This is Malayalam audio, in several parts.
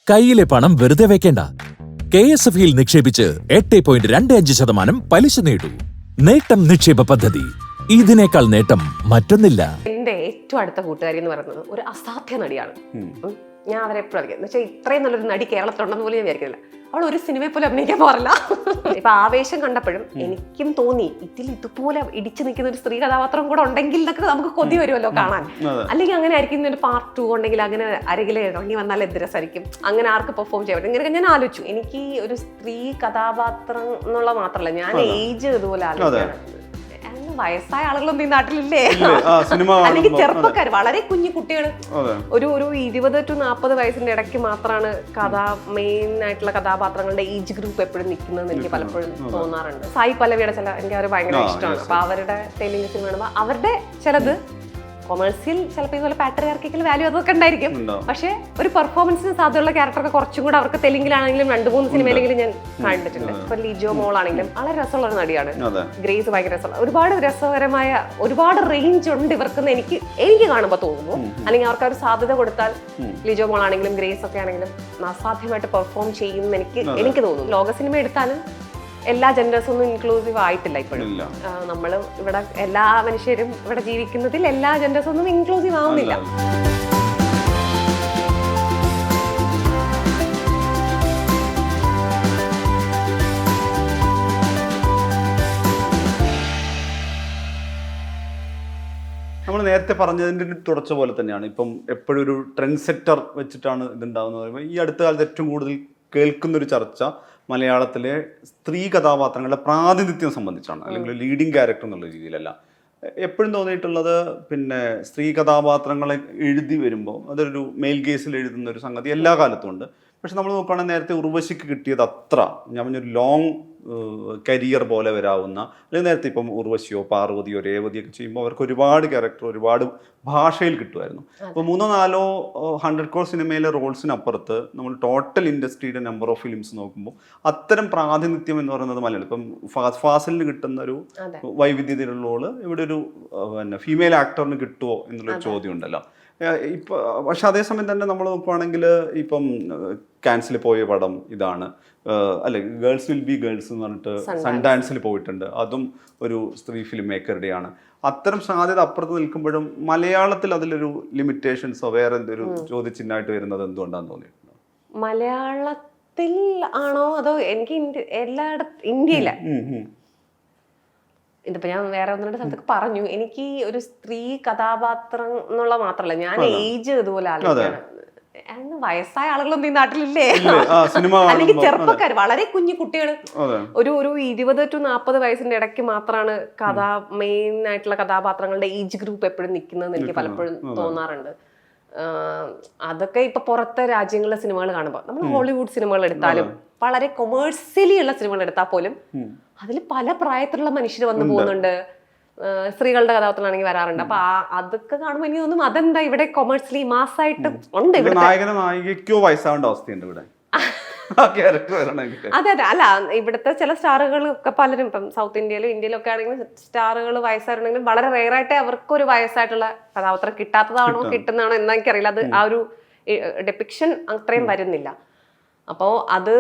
കയ്യിലെ പണം വെറുതെ വെക്കേണ്ട. KSFയിൽ നിക്ഷേപിച്ച് 8.25% പലിശ നേടൂ. നേട്ടം നിക്ഷേപ പദ്ധതി. ഇതിനേക്കാൾ നേട്ടം മറ്റൊന്നില്ല. എന്റെ ഏറ്റവും അടുത്ത കൂട്ടുകാരി എന്ന് പറയുന്നത് ഒരു അസാധ്യ നടിയാണ്. ഞാൻ അവരെ എപ്പോഴും അറിയാം എന്ന് വെച്ചാൽ ഇത്രയും നല്ലൊരു നടി കേരളത്തിലുണ്ടെന്ന് പോലും ഞാൻ വിചാരിക്കില്ല. അവൾ ഒരു സിനിമയെ പോലും അഭിനയിക്കാൻ പോറില്ല. ഇപ്പൊ ആവേശം കണ്ടപ്പോഴും എനിക്കും തോന്നി ഇതിൽ ഇതുപോലെ ഇടിച്ചു നിൽക്കുന്ന ഒരു സ്ത്രീ കഥാപാത്രം കൂടെ ഉണ്ടെങ്കിൽ എന്നൊക്കെ നമുക്ക് കൊതി വരുമല്ലോ കാണാൻ. അല്ലെങ്കിൽ അങ്ങനെ ആയിരിക്കും ഒരു പാർട്ട് 2 ഉണ്ടെങ്കിൽ അങ്ങനെ അരികിൽ ഇറങ്ങി വന്നാൽ എന്ത് രസമായിരിക്കും, അങ്ങനെ ആർക്ക് പെർഫോം ചെയ്യാൻ പറ്റും. ഇങ്ങനെയൊക്കെ ഞാൻ ആലോചിച്ചു. എനിക്ക് ഒരു സ്ത്രീ കഥാപാത്രം എന്നുള്ള മാത്രമല്ല, ഞാൻ ഏജ് ഇതുപോലെ ആലോചിക്കുകയാണ്. വയസ്സായ ആളുകളൊന്നും ഈ നാട്ടിലില്ലേ, അല്ലെങ്കിൽ ചെറുപ്പക്കാർ വളരെ കുഞ്ഞു കുട്ടികൾ ഒരു 20 to 40 വയസ്സിന്റെ ഇടയ്ക്ക് മാത്രമാണ് മെയിൻ ആയിട്ടുള്ള കഥാപാത്രങ്ങളുടെ ഏജ് ഗ്രൂപ്പ് എപ്പോഴും നിൽക്കുന്നതെന്ന് എനിക്ക് പലപ്പോഴും തോന്നാറുണ്ട്. സായി പല്ലവിയുടെ ചില എനിക്ക് അവർ ഭയങ്കര ഇഷ്ടമാണ്. അപ്പൊ അവരുടെ തെലുങ്ക് സിനിമ കാണുമ്പോൾ അവരുടെ ചിലത് കൊമേഴ്സ്യൽ ചിലപ്പോൾ ഇതുപോലെ പാട്രിയാർക്കിക്കൽ വാല്യൂ അതൊക്കെ ഉണ്ടായിരിക്കും. പക്ഷെ ഒരു പെർഫോമൻസിന് സാധ്യതയുള്ള ക്യാരക്ടറൊക്കെ കുറച്ചും കൂടെ അവർക്ക് തെലുങ്കിലാണെങ്കിലും 2-3 സിനിമയിലെങ്കിലും ഞാൻ കണ്ടിട്ടുണ്ട്. ഇപ്പൊ ലിജോ മോൾ ആണെങ്കിലും വളരെ രസമുള്ള ഒരു നടിയാണ്. ഗ്രേസ് ഭയങ്കര രസമുള്ള, ഒരുപാട് രസകരമായ ഒരുപാട് റേഞ്ച് ഉണ്ട് ഇവർക്കെന്ന് എനിക്ക് കാണുമ്പോൾ തോന്നുന്നു. അല്ലെങ്കിൽ അവർക്ക് ഒരു സാധ്യത കൊടുത്താൽ ലിജോ മോൾ ആണെങ്കിലും ഗ്രേസ് ഒക്കെ ആണെങ്കിലും അസാധ്യമായിട്ട് പെർഫോം ചെയ്യുമെന്ന് എനിക്ക് തോന്നുന്നു. ലോക സിനിമ എടുത്താലും എല്ലാ ജെൻഡേഴ്സും ഒന്നും ഇൻക്ലൂസീവ് ആയിട്ടില്ല ഇപ്പോഴും. നമ്മൾ ഇവിടെ എല്ലാ മനുഷ്യരും ഇവിടെ ജീവിക്കുന്നതിൽ എല്ലാ ജെൻഡേഴ്സും ഒന്നും ഇൻക്ലൂസീവ് ആവുന്നില്ല. നമ്മൾ നേരത്തെ പറഞ്ഞതിൻ്റെ തുടർച്ച പോലെ തന്നെയാണ് ഇപ്പം എപ്പോഴും ഒരു ട്രെൻഡ് സെറ്റർ വെച്ചിട്ടാണ് ഇതുണ്ടാവുന്നത് പറയുമ്പോൾ ഈ അടുത്ത കാലത്ത് ഏറ്റവും കൂടുതൽ കേൾക്കുന്നൊരു ചർച്ച മലയാളത്തിലെ സ്ത്രീ കഥാപാത്രങ്ങളുടെ പ്രാതിനിധ്യം സംബന്ധിച്ചാണ്, അല്ലെങ്കിൽ ലീഡിങ് ക്യാരക്ടർ എന്നുള്ള രീതിയിലല്ല. എപ്പോഴും തോന്നിയിട്ടുള്ളത് പിന്നെ സ്ത്രീ കഥാപാത്രങ്ങളെ എഴുതി വരുമ്പോൾ അതൊരു മെയിൽ ഗേസിൽ എഴുതുന്ന ഒരു സംഗതി എല്ലാ കാലത്തും ഉണ്ട്. പക്ഷെ നമ്മൾ നോക്കുകയാണെങ്കിൽ നേരത്തെ ഉർവശിക്ക് കിട്ടിയത് അത്ര ഞാൻ പറഞ്ഞൊരു ലോങ് കരിയർ പോലെ വരാവുന്ന, അല്ലെങ്കിൽ നേരത്തെ ഇപ്പം ഉർവശിയോ പാർവതിയോ രേവതിയൊക്കെ ചെയ്യുമ്പോൾ അവർക്ക് ഒരുപാട് ക്യാരക്ടർ ഒരുപാട് ഭാഷയിൽ കിട്ടുമായിരുന്നു. അപ്പോൾ 3-4 100 crore സിനിമയിലെ റോൾസിനപ്പുറത്ത് നമ്മൾ ടോട്ടൽ ഇൻഡസ്ട്രിയുടെ നമ്പർ ഓഫ് ഫിലിംസ് നോക്കുമ്പോൾ അത്തരം പ്രാതിനിധ്യം എന്ന് പറയുന്നത് മലയാളം ഇപ്പം ഫാസിലിന് കിട്ടുന്ന ഒരു വൈവിധ്യതയിലുള്ള റോള് ഇവിടെ ഒരു പിന്നെ ഫീമെയിൽ ആക്ടറിന് കിട്ടുമോ എന്നുള്ളൊരു ചോദ്യം ഉണ്ടല്ലോ. ഇപ്പം പക്ഷെ അതേസമയം തന്നെ നമ്മൾ നോക്കുവാണെങ്കിൽ ഇപ്പം ക്യാൻസൽ പോയ പടം ഇതാണ്, അല്ലെ ഗേൾസ് വിൽ ബി ഗേൾസ് എന്ന് പറഞ്ഞിട്ട് സൺഡാൻസിൽ പോയിട്ടുണ്ട്, അതും ഒരു സ്ത്രീ ഫിലിം മേക്കറുടെയാണ്. അത്തരം സാധ്യത അപ്പുറത്ത് നിൽക്കുമ്പോഴും മലയാളത്തിൽ അതിലൊരു ലിമിറ്റേഷൻസോ വേറെ എന്തൊരു ചോദ്യചിഹ്നമായിട്ട് വരുന്നത് എന്തുകൊണ്ടാന്ന് തോന്നിയിട്ടുണ്ട്? മലയാളത്തിൽ ആണോ അതോ എനിക്ക് എല്ലായിടത്തും ഇന്ത്യയിലെ ഇതിപ്പോ ഞാൻ വേറെ 1-2 സ്ഥലത്തൊക്കെ പറഞ്ഞു. എനിക്ക് ഒരു സ്ത്രീ കഥാപാത്രം എന്നുള്ള മാത്രല്ല, ഞാൻ ഏജ് ഇതുപോലെ ആലോചിക്കുകയാണ്. വയസ്സായ ആളുകളൊന്നും ഈ നാട്ടിലില്ലേ, അല്ലെങ്കിൽ ചെറുപ്പക്കാർ വളരെ കുഞ്ഞു കുട്ടികൾ ഒരു 20 to 40 വയസ്സിന്റെ ഇടയ്ക്ക് മാത്രമാണ് മെയിൻ ആയിട്ടുള്ള കഥാപാത്രങ്ങളുടെ ഏജ് ഗ്രൂപ്പ് എപ്പോഴും നിൽക്കുന്നതെന്ന് എനിക്ക് പലപ്പോഴും തോന്നാറുണ്ട്. അതൊക്കെ ഇപ്പൊ പുറത്തെ രാജ്യങ്ങളിലെ സിനിമകൾ കാണുമ്പോൾ നമ്മൾ ഹോളിവുഡ് സിനിമകൾ എടുത്താലും വളരെ കൊമേഴ്സ്യലി ഉള്ള സിനിമകൾ എടുത്താൽ പോലും അതിൽ പല പ്രായത്തിലുള്ള മനുഷ്യർ വന്നു പോകുന്നുണ്ട്. സ്ത്രീകളുടെ കഥാപാത്രങ്ങളാണെങ്കിൽ വരാറുണ്ട്. അപ്പൊ അതൊക്കെ കാണുമ്പോൾ എനിക്ക് തോന്നും അതെന്താ ഇവിടെ കൊമേഴ്സ്യലി മാസായിട്ട് ഉണ്ട്. ഇവിടെ നായകനോ വയസ്സാവേണ്ട അവസ്ഥയുണ്ട് ഇവിടെ. അതെ അല്ല, ഇവിടുത്തെ ചില സ്റ്റാറുകളൊക്കെ പലരും ഇപ്പം സൗത്ത് ഇന്ത്യയിലും ഒക്കെ ആണെങ്കിലും സ്റ്റാറുകൾ വയസ്സായിട്ടുണ്ടെങ്കിലും വളരെ റെയറായിട്ടേ അവർക്കൊരു വയസ്സായിട്ടുള്ള കഥാപാത്രം കിട്ടാത്തതാണോ കിട്ടുന്നതാണോ എന്നാ എനിക്കറിയില്ല. അത് ആ ഒരു ഡെപിക്ഷൻ അത്രയും വരുന്നില്ല. അപ്പോൾ അത്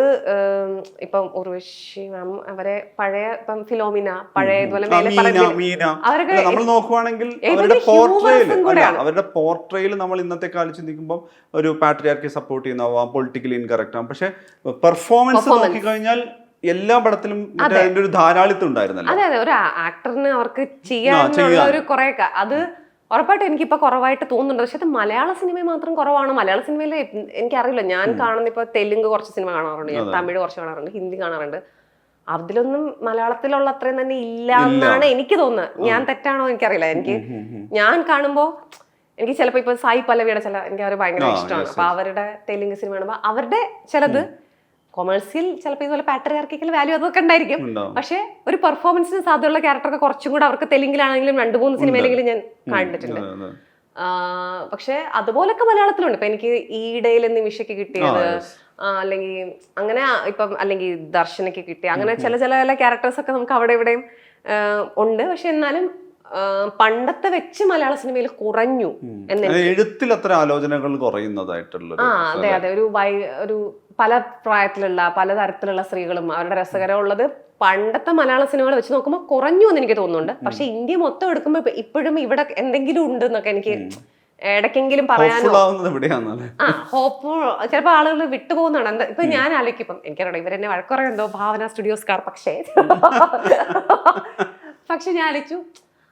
ഇപ്പം ഉർവശി മാം അവരെ പഴയ ഇപ്പം ഫിലോമിന പഴയ ഇതുപോലെ നമ്മൾ നോക്കുവാണെങ്കിൽ അവരുടെ പോർട്രയിൽ നമ്മൾ ഇന്നത്തെ കാലത്ത് ചിന്തിക്കുമ്പോൾ ഒരു പാട്രിയാർക്കി സപ്പോർട്ട് ചെയ്യുന്നതാവാം, പൊളിറ്റിക്കലി ഇൻകറക്റ്റ് ആവാം. പക്ഷെ പെർഫോമൻസ് നോക്കിക്കഴിഞ്ഞാൽ എല്ലാ പടത്തിലും അതിന്റെ ഒരു ധാരാളിത്തം ഉണ്ടായിരുന്നല്ലോ. അതെ അതെ, ഒരു ആക്ടറിന് അവർക്ക് ചെയ്യാനുള്ള ഒരു കുറെ അത് ഉറപ്പായിട്ടും എനിക്കിപ്പോൾ കുറവായിട്ട് തോന്നുന്നുണ്ട്. പക്ഷെ അത് മലയാള സിനിമ മാത്രം കുറവാണ്. മലയാള സിനിമയിൽ എനിക്കറിയില്ല, ഞാൻ കാണുന്ന ഇപ്പോൾ തെലുങ്ക് കുറച്ച് സിനിമ കാണാറുണ്ട്, ഞാൻ തമിഴ് കുറച്ച് കാണാറുണ്ട്, ഹിന്ദി കാണാറുണ്ട്. അതിലൊന്നും മലയാളത്തിലുള്ള അത്രയും തന്നെ ഇല്ല എന്നാണ് എനിക്ക് തോന്നുന്നത്. ഞാൻ തെറ്റാണോ എനിക്കറിയില്ല. ഞാൻ കാണുമ്പോൾ എനിക്ക് ചിലപ്പോൾ ഇപ്പൊ സായി പല്ലവിയുടെ എനിക്ക് അവർ ഭയങ്കര ഇഷ്ടമാണ്. അപ്പൊ അവരുടെ തെലുങ്ക് സിനിമ കാണുമ്പോൾ അവരുടെ ചിലത് കൊമേഴ്സ്യൽ ചിലപ്പോൾ ഇതുപോലെ പാട്രിയാർക്കിക്കൽ വാല്യൂ അതൊക്കെ ഉണ്ടായിരിക്കും. പക്ഷെ ഒരു പെർഫോമൻസിന് സാധ്യതയുള്ള ക്യാരക്ടറൊക്കെ കുറച്ചും കൂടെ അവർക്ക് തെലുങ്കിലാണെങ്കിലും 2-3 സിനിമയിലെങ്കിലും ഞാൻ കണ്ടിട്ടുണ്ട്. പക്ഷെ അതുപോലൊക്കെ മലയാളത്തിലുണ്ട്. ഇപ്പൊ എനിക്ക് ഈയിടയിൽ നിമിഷയ്ക്ക് കിട്ടിയത്, അല്ലെങ്കിൽ അങ്ങനെ ഇപ്പം അല്ലെങ്കിൽ ദർശനയ്ക്ക് കിട്ടിയ അങ്ങനെ ചില ക്യാരക്ടേഴ്സ് ഒക്കെ നമുക്ക് അവിടെ ഇവിടെയും ഉണ്ട്. പക്ഷെ എന്നാലും പണ്ടത്തെ വെച്ച് മലയാള സിനിമയിൽ കുറഞ്ഞു എന്ന് എഴുത്തിൽ അത്ര ആലോചനകൾ കുറയുന്നതായിട്ടുള്ള അതെ അതെ. ഒരു പല പ്രായത്തിലുള്ള പലതരത്തിലുള്ള സ്ത്രീകളും അവരുടെ രസകരമുള്ളത് പണ്ടത്തെ മലയാള സിനിമകൾ വെച്ച് നോക്കുമ്പോൾ കുറഞ്ഞു എന്ന് എനിക്ക് തോന്നുന്നുണ്ട്. പക്ഷെ ഇന്ത്യ മൊത്തം എടുക്കുമ്പോൾ ഇപ്പോഴും ഇവിടെ എന്തെങ്കിലും ഉണ്ട് എന്നൊക്കെ എനിക്ക് ഇടയ്ക്കെങ്കിലും പറയാനോ ഹോപ്പ് ചിലപ്പോൾ ആളുകൾ വിട്ടുപോകുന്നതാണ്. എന്താ ഇപ്പൊ ഞാൻ ആലോചിക്കും, ഇപ്പം എനിക്കറിയാം ഇവരെന്നെ വഴക്കുറയുണ്ടോ ഭാവന സ്റ്റുഡിയോസ്കാർ, പക്ഷെ ഞാൻ ആലോചിച്ചു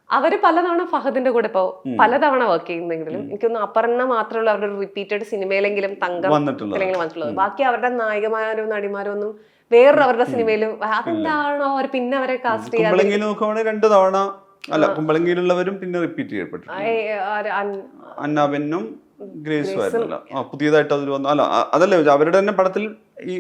അവര് പലതവണ ഫഹദിന്റെ കൂടെ ഇപ്പോ പലതവണ വർക്ക് ചെയ്യുന്നെങ്കിലും എനിക്കൊന്ന് അപർണ മാത്രമുള്ള അവരുടെ ഒരു റിപ്പീറ്റഡ് സിനിമയിലെങ്കിലും തങ്കം വന്നിട്ടുള്ളത്. ബാക്കി അവരുടെ നായികമാരോ നടിമാരോ ഒന്നും വേറൊരു അവരുടെ സിനിമയിലും അതെന്താണോ അവർ പിന്നെ അവരെ കാസ്റ്റ് ചെയ്യാൻ 2 തവണ അല്ല കുമ്പളങ്ങിയിലുള്ളവരും പിന്നെ റിപ്പീറ്റ് ചെയ്യപ്പെട്ടു. അന്നാബെന്നും ഗ്രേസും ആയിരുന്നല്ല പുതിയതായിട്ട് അതിൽ വന്നു. അല്ല അതല്ലേ അവരുടെ തന്നെ പടത്തിൽ ഈ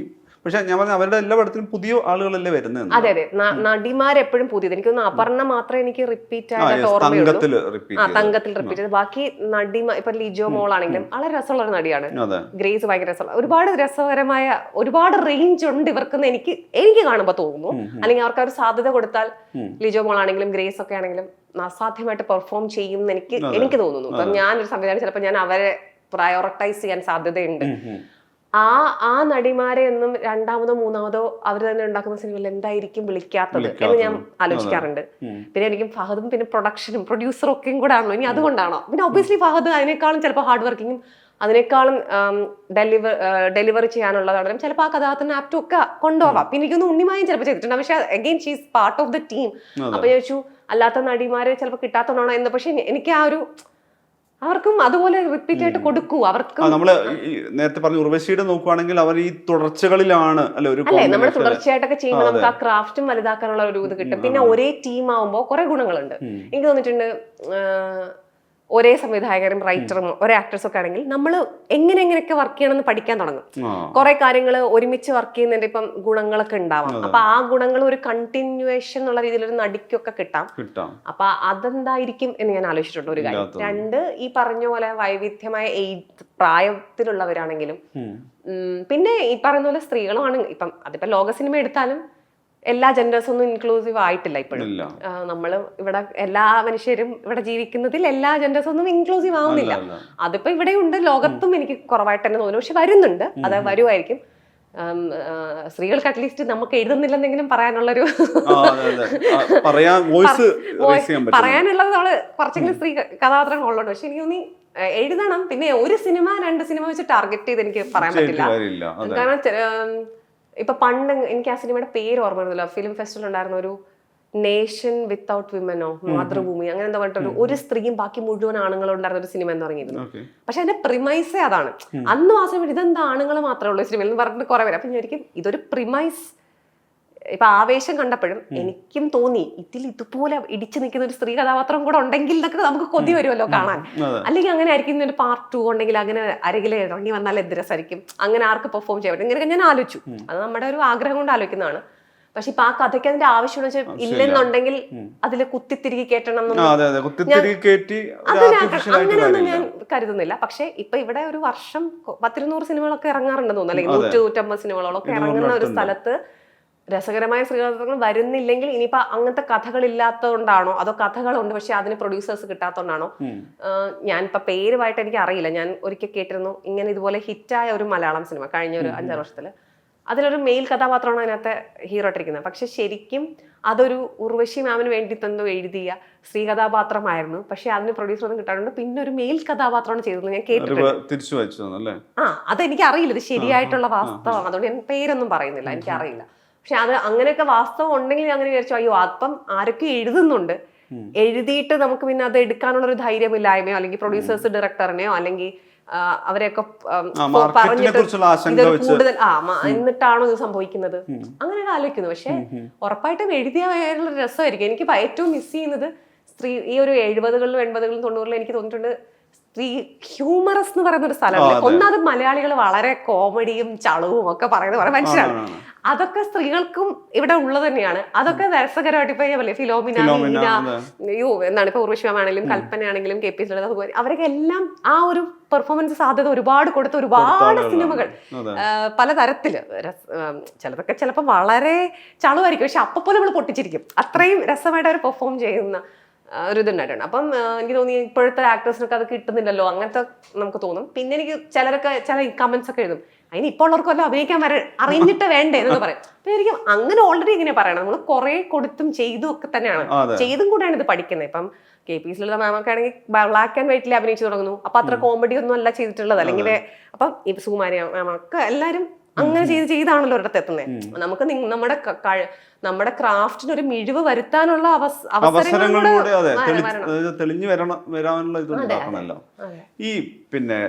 പക്ഷെ ഞാൻ പറഞ്ഞ അവരുടെ എല്ലാ പടത്തിലും പുതിയ ആളുകളല്ലേ വരുന്നത്. അതെ അതെ. നടിമാരെപ്പോഴും പുതിയത്. എനിക്കൊന്ന് അപർണ മാത്രമേ എനിക്ക് റിപ്പീറ്റ് ആയിട്ട് ഓർമ്മയുള്ളൂ. തങ്കത്തിൽ റിപ്പീറ്റ് ചെയ്ത് ബാക്കി നടിമാർ ഇപ്പൊ ലിജോ മോളാണെങ്കിലും വളരെ രസമുള്ള ഒരു നടിയാണ്. ഗ്രേസ് ഭയങ്കര രസമുള്ള ഒരുപാട് രസകരമായ ഒരുപാട് റേഞ്ച് ഉണ്ട് ഇവർക്കെന്ന് എനിക്ക് കാണുമ്പോൾ തോന്നുന്നു. അല്ലെങ്കിൽ അവർക്ക് ഒരു സാധ്യത കൊടുത്താൽ ലിജോ മോളാണെങ്കിലും ഗ്രേസ് ഒക്കെ ആണെങ്കിലും അസാധ്യമായിട്ട് പെർഫോം ചെയ്യും എന്ന് എനിക്ക് തോന്നുന്നു. ഇപ്പം ഞാനൊരു സംവിധാനം ചിലപ്പോൾ ഞാൻ അവരെ പ്രയോറിറ്റൈസ് ചെയ്യാൻ സാധ്യതയുണ്ട്. ആ നടിമാരെ ഒന്നും രണ്ടാമതോ മൂന്നാമതോ അവർ തന്നെ ഉണ്ടാക്കുന്ന സിനിമയിൽ എന്തായിരിക്കും വിളിക്കാത്തത് എന്ന് ഞാൻ ആലോചിക്കാറുണ്ട്. പിന്നെ എനിക്കും ഫഹദും പിന്നെ പ്രൊഡക്ഷനും പ്രൊഡ്യൂസറും ഒക്കെയും കൂടെ ആണല്ലോ, ഇനി അതുകൊണ്ടാണോ? പിന്നെ ഒബ്വിയസ്ലി ഫഹദ് അതിനേക്കാളും ചിലപ്പോൾ ഹാർഡ് വർക്കിങ്ങും അതിനേക്കാളും ഡെലിവറി ചെയ്യാനുള്ളതാണെങ്കിലും ചിലപ്പോൾ ആ കഥാപാത്രത്തിന് ആപ്റ്റും ഒക്കെ കൊണ്ടുപോകാം. പിന്നെ എനിക്കൊന്ന് ഉണ്ണിമായും ചിലപ്പോൾ ചെയ്തിട്ടുണ്ട്. പക്ഷെ again she is part of the team. അപ്പൊ ഞാൻ ചോദിച്ചു അല്ലാത്ത നടിമാരെ ചിലപ്പോൾ കിട്ടാത്തതാണോ എന്ന്. പക്ഷെ എനിക്ക് ആ ഒരു അവർക്കും അതുപോലെ റിപ്പീറ്റ് ആയിട്ട് കൊടുക്കൂ. അവർക്ക് നമ്മള് നേരത്തെ പറഞ്ഞ ഉർവശിയുടെ നോക്കുവാണെങ്കിൽ അവർ ഈ തുടർച്ചകളിലാണ് അല്ലേ നമ്മൾ തുടർച്ചയായിട്ടൊക്കെ ചെയ്യുമ്പോൾ നമുക്ക് ആ ക്രാഫ്റ്റും വലുതാക്കാനുള്ള ഒരു ഇത് കിട്ടും. പിന്നെ ഒരേ ടീം ആവുമ്പോൾ കുറെ ഗുണങ്ങളുണ്ട്. എനിക്ക് തോന്നിയിട്ടുണ്ട് ഒരേ സംവിധായകരും റൈറ്ററും ഒരേ ആക്ടേഴ്സും ഒക്കെ ആണെങ്കിൽ നമ്മൾ എങ്ങനെയൊക്കെ വർക്ക് ചെയ്യണമെന്ന് പഠിക്കാൻ തുടങ്ങും. കുറെ കാര്യങ്ങൾ ഒരുമിച്ച് വർക്ക് ചെയ്യുന്നതിന്റെ ഇപ്പം ഗുണങ്ങളൊക്കെ ഉണ്ടാവാം. അപ്പൊ ആ ഗുണങ്ങൾ ഒരു കണ്ടിന്യൂവേഷൻ എന്നുള്ള രീതിയിൽ ഒരു നടിക്കൊക്കെ കിട്ടാം. അപ്പൊ അതെന്തായിരിക്കും എന്ന് ഞാൻ ആലോചിച്ചിട്ടുണ്ട് ഒരു കാര്യം. 2 ഈ പറഞ്ഞ പോലെ വൈവിധ്യമായ പ്രായത്തിലുള്ളവരാണെങ്കിലും പിന്നെ ഈ പറയുന്ന പോലെ സ്ത്രീകളുമാണ്. ഇപ്പം അതിപ്പോ ലോക സിനിമ എടുത്താലും എല്ലാ ജെൻഡേഴ്സും ഒന്നും ഇൻക്ലൂസീവ് ആയിട്ടില്ല ഇപ്പോഴും. നമ്മൾ ഇവിടെ എല്ലാ മനുഷ്യരും ഇവിടെ ജീവിക്കുന്നതിൽ എല്ലാ ജെൻഡേഴ്സും ഒന്നും ഇൻക്ലൂസീവ് ആവുന്നില്ല. അതിപ്പോ ഇവിടെ ഉണ്ട്, ലോകത്തും എനിക്ക് കുറവായിട്ട് തന്നെ തോന്നുന്നു. പക്ഷെ വരുന്നുണ്ട്, അത് വരുമായിരിക്കും. സ്ത്രീകൾക്ക് അറ്റ്ലീസ്റ്റ് നമുക്ക് എഴുതുന്നില്ലെന്നെങ്കിലും പറയാനുള്ളൊരു പറയാനുള്ളത് നമ്മള് കുറച്ചെങ്കിലും സ്ത്രീ കഥാപാത്രങ്ങൾ ഉള്ളതുകൊണ്ട്. പക്ഷെ എനിക്ക് തോന്നി എഴുതണം. പിന്നെ ഒരു സിനിമ 2 സിനിമ വെച്ച് ടാർഗറ്റ് ചെയ്ത് എനിക്ക് പറയാൻ പറ്റില്ല. കാരണം ഇപ്പൊ പണ്ട് എനിക്ക് ആ സിനിമയുടെ പേര് ഓർമ്മ വരുന്നില്ല. ഫിലിം ഫെസ്റ്റിവൽ ഉണ്ടായിരുന്ന ഒരു നേഷൻ വിത്തൗട്ട് വിമനോ മാതൃഭൂമി അങ്ങനെ എന്താ പറഞ്ഞിട്ട് ഒരു സ്ത്രീയും ബാക്കി മുഴുവൻ ആണുങ്ങളും ഉണ്ടായിരുന്ന ഒരു സിനിമ എന്ന് പറഞ്ഞിരുന്നു. പക്ഷെ അതിന്റെ പ്രിമൈസേ അതാണ്. അന്ന് ആ സിനിമ ഇതെന്താ ആണുങ്ങൾ മാത്രമേ ഉള്ളൂ സിനിമയിൽ എന്ന് പറഞ്ഞിട്ട് കുറെ പേര്. അപ്പൊ ഞാനിരിക്കും ഇതൊരു പ്രിമൈസ്. ഇപ്പൊ ആവേശം കണ്ടപ്പോഴും എനിക്കും തോന്നി ഇതിൽ ഇതുപോലെ ഇടിച്ചു നിൽക്കുന്ന ഒരു സ്ത്രീ കഥാപാത്രം കൂടെ ഉണ്ടെങ്കിൽ എന്നൊക്കെ നമുക്ക് കൊതി വരുമല്ലോ കാണാൻ. അല്ലെങ്കിൽ അങ്ങനെ ആയിരിക്കും ഒരു പാർട്ട് 2 ഉണ്ടെങ്കിൽ അങ്ങനെ അരകിൽ ഇറങ്ങി വന്നാൽ എന്ത് രസമായിരിക്കും, അങ്ങനെ ആർക്ക് പെർഫോം ചെയ്യാൻ പറ്റും, ഇങ്ങനെയൊക്കെ ഞാൻ ആലോചിച്ചു. അത് നമ്മുടെ ഒരു ആഗ്രഹം കൊണ്ട് ആലോചിക്കുന്നതാണ്. പക്ഷെ ഇപ്പൊ ആ കഥയ്ക്ക് അതിന്റെ ആവശ്യം ഇല്ലെന്നുണ്ടെങ്കിൽ അതിൽ കുത്തിത്തിരികെ കേട്ടണം അങ്ങനെയൊന്നും ഞാൻ കരുതുന്നില്ല. പക്ഷെ ഇപ്പൊ ഇവിടെ ഒരു വർഷം 100-200 സിനിമകളൊക്കെ ഇറങ്ങാറുണ്ടെന്ന് തോന്നുന്നു, അല്ലെങ്കിൽ 100-150 സിനിമകളോളൊക്കെ ഇറങ്ങുന്ന ഒരു സ്ഥലത്ത് രസകരമായ സ്ത്രീകഥാപാത്രങ്ങൾ വരുന്നില്ലെങ്കിൽ ഇനിയിപ്പോ അങ്ങനത്തെ കഥകളില്ലാത്തതുകൊണ്ടാണോ അതോ കഥകളുണ്ട് പക്ഷെ അതിന് പ്രൊഡ്യൂസേഴ്സ് കിട്ടാത്തതുകൊണ്ടാണോ ഞാനിപ്പോ പേരുമായിട്ട് എനിക്ക് അറിയില്ല. ഞാൻ ഒരിക്കൽ കേട്ടിരുന്നു ഇങ്ങനെ ഇതുപോലെ ഹിറ്റായ ഒരു മലയാളം സിനിമ കഴിഞ്ഞ ഒരു 5-6 വർഷത്തില് അതിലൊരു മെയിൽ കഥാപാത്രമാണ് അതിനകത്ത് ഹീറോ ഇട്ടിരിക്കുന്നത്. പക്ഷെ ശരിക്കും അതൊരു ഉർവശി മാമിന് വേണ്ടി തന്നോ എഴുതിയ സ്ത്രീ കഥാപാത്രമായിരുന്നു. പക്ഷെ അതിന് പ്രൊഡ്യൂസർ ഒന്നും കിട്ടാറുണ്ട്, പിന്നെ ഒരു മെയിൽ കഥാപാത്രമാണ് ചെയ്തത് ഞാൻ കേട്ടിട്ടുണ്ട്. അതെനിക്ക് അറിയില്ല ഇത് ശരിയായിട്ടുള്ള വാസ്തവം, അതുകൊണ്ട് ഞാൻ പേരൊന്നും പറയുന്നില്ല, എനിക്കറിയില്ല. പക്ഷെ അത് അങ്ങനെയൊക്കെ വാസ്തവം ഉണ്ടെങ്കിൽ ഞാൻ അങ്ങനെ വിചാരിച്ചു അയ്യോ അപ്പം ആരൊക്കെ എഴുതുന്നുണ്ട്, എഴുതിയിട്ട് നമുക്ക് പിന്നെ അത് എടുക്കാനുള്ള ഒരു ധൈര്യമില്ലായ്മയോ അല്ലെങ്കിൽ പ്രൊഡ്യൂസേഴ്സ് ഡയറക്ടറിനെയോ അല്ലെങ്കിൽ അവരെയൊക്കെ പറഞ്ഞിട്ട് ഇതൊരു കൂടുതൽ എന്നിട്ടാണോ ഇത് സംഭവിക്കുന്നത് അങ്ങനെയൊക്കെ ആലോചിക്കുന്നു. പക്ഷെ ഉറപ്പായിട്ടും എഴുതിയ വേറൊരു രസമായിരിക്കും. എനിക്ക് ഏറ്റവും മിസ് ചെയ്യുന്നത് സ്ത്രീ ഈ ഒരു 70-കളിലും 80-കളിലും 90-കളിലും എനിക്ക് തോന്നിയിട്ടുണ്ട് സ്ത്രീ ഹ്യൂമറസ് എന്ന് പറയുന്ന ഒരു സ്ഥലമല്ല. ഒന്നാമത് മലയാളികൾ വളരെ കോമഡിയും ചളവും ഒക്കെ പറയുന്ന കുറെ മനുഷ്യരാണ്. അതൊക്കെ സ്ത്രീകൾക്കും ഇവിടെ ഉള്ളത് തന്നെയാണ്. അതൊക്കെ രസകരമായിട്ട് ഇപ്പൊ ഫിലോമിന എന്താണ് ഇപ്പൊ ഉർവശിയാണെങ്കിലും കൽപ്പനയാണെങ്കിലും KP ലളിത അവരൊക്കെ എല്ലാം ആ ഒരു പെർഫോമൻസ് സാധ്യത ഒരുപാട് കൊടുത്ത ഒരുപാട് സിനിമകൾ പലതരത്തില് ചിലതൊക്കെ ചിലപ്പോൾ വളരെ ചളുവായിരിക്കും പക്ഷെ അപ്പൊ നമ്മൾ പൊട്ടിച്ചിരിക്കും. അത്രയും രസമായിട്ട് അവർ പെർഫോം ചെയ്യുന്ന ഒരു ഇതുണ്ടായിട്ടുണ്ട്. അപ്പം എനിക്ക് തോന്നി ഇപ്പോഴത്തെ ആക്ടേഴ്സിനൊക്കെ അത് കിട്ടുന്നില്ലല്ലോ അങ്ങനത്തെ നമുക്ക് തോന്നും. പിന്നെ എനിക്ക് ചിലരൊക്കെ ചില കമന്റ്സ് ഒക്കെ എഴുതും, അതിന് ഇപ്പോൾ ഉള്ളവർക്കല്ലോ അഭിനയിക്കാൻ അറിഞ്ഞിട്ട് വേണ്ടേ എന്നൊക്കെ പറയും. അപ്പൊ എനിക്ക് അങ്ങനെ ഓൾറെഡി ഇങ്ങനെ പറയണം, നമ്മൾ കുറെ കൊടുത്തും ചെയ്തും ഒക്കെ തന്നെയാണ്, ചെയ്തും കൂടെയാണ് ഇത് പഠിക്കുന്നത്. ഇപ്പം KPS ലളിത മാമൊക്കെ ആണെങ്കിൽ ബ്ലാക്ക് ആൻഡ് വൈറ്റിൽ അഭിനയിച്ചു തുടങ്ങുന്നു. അപ്പൊ അത്ര കോമഡി ഒന്നും അല്ല ചെയ്തിട്ടുള്ളത്. അല്ലെങ്കിൽ അപ്പം ഈ സുകുമാരി മാമൊക്കെ എല്ലാവരും അങ്ങനെ ചെയ്താണല്ലോ ഒരിടത്ത് എത്തുന്നത്. നമുക്ക് നമ്മുടെ ക്രാഫ്റ്റിന് ഒരു മിഴിവ് വരുത്താനുള്ള അവസരങ്ങൾ തെളിഞ്ഞു വരാനുള്ള ഇത് ഉണ്ടാക്കണമല്ലോ. ഈ പിന്നെ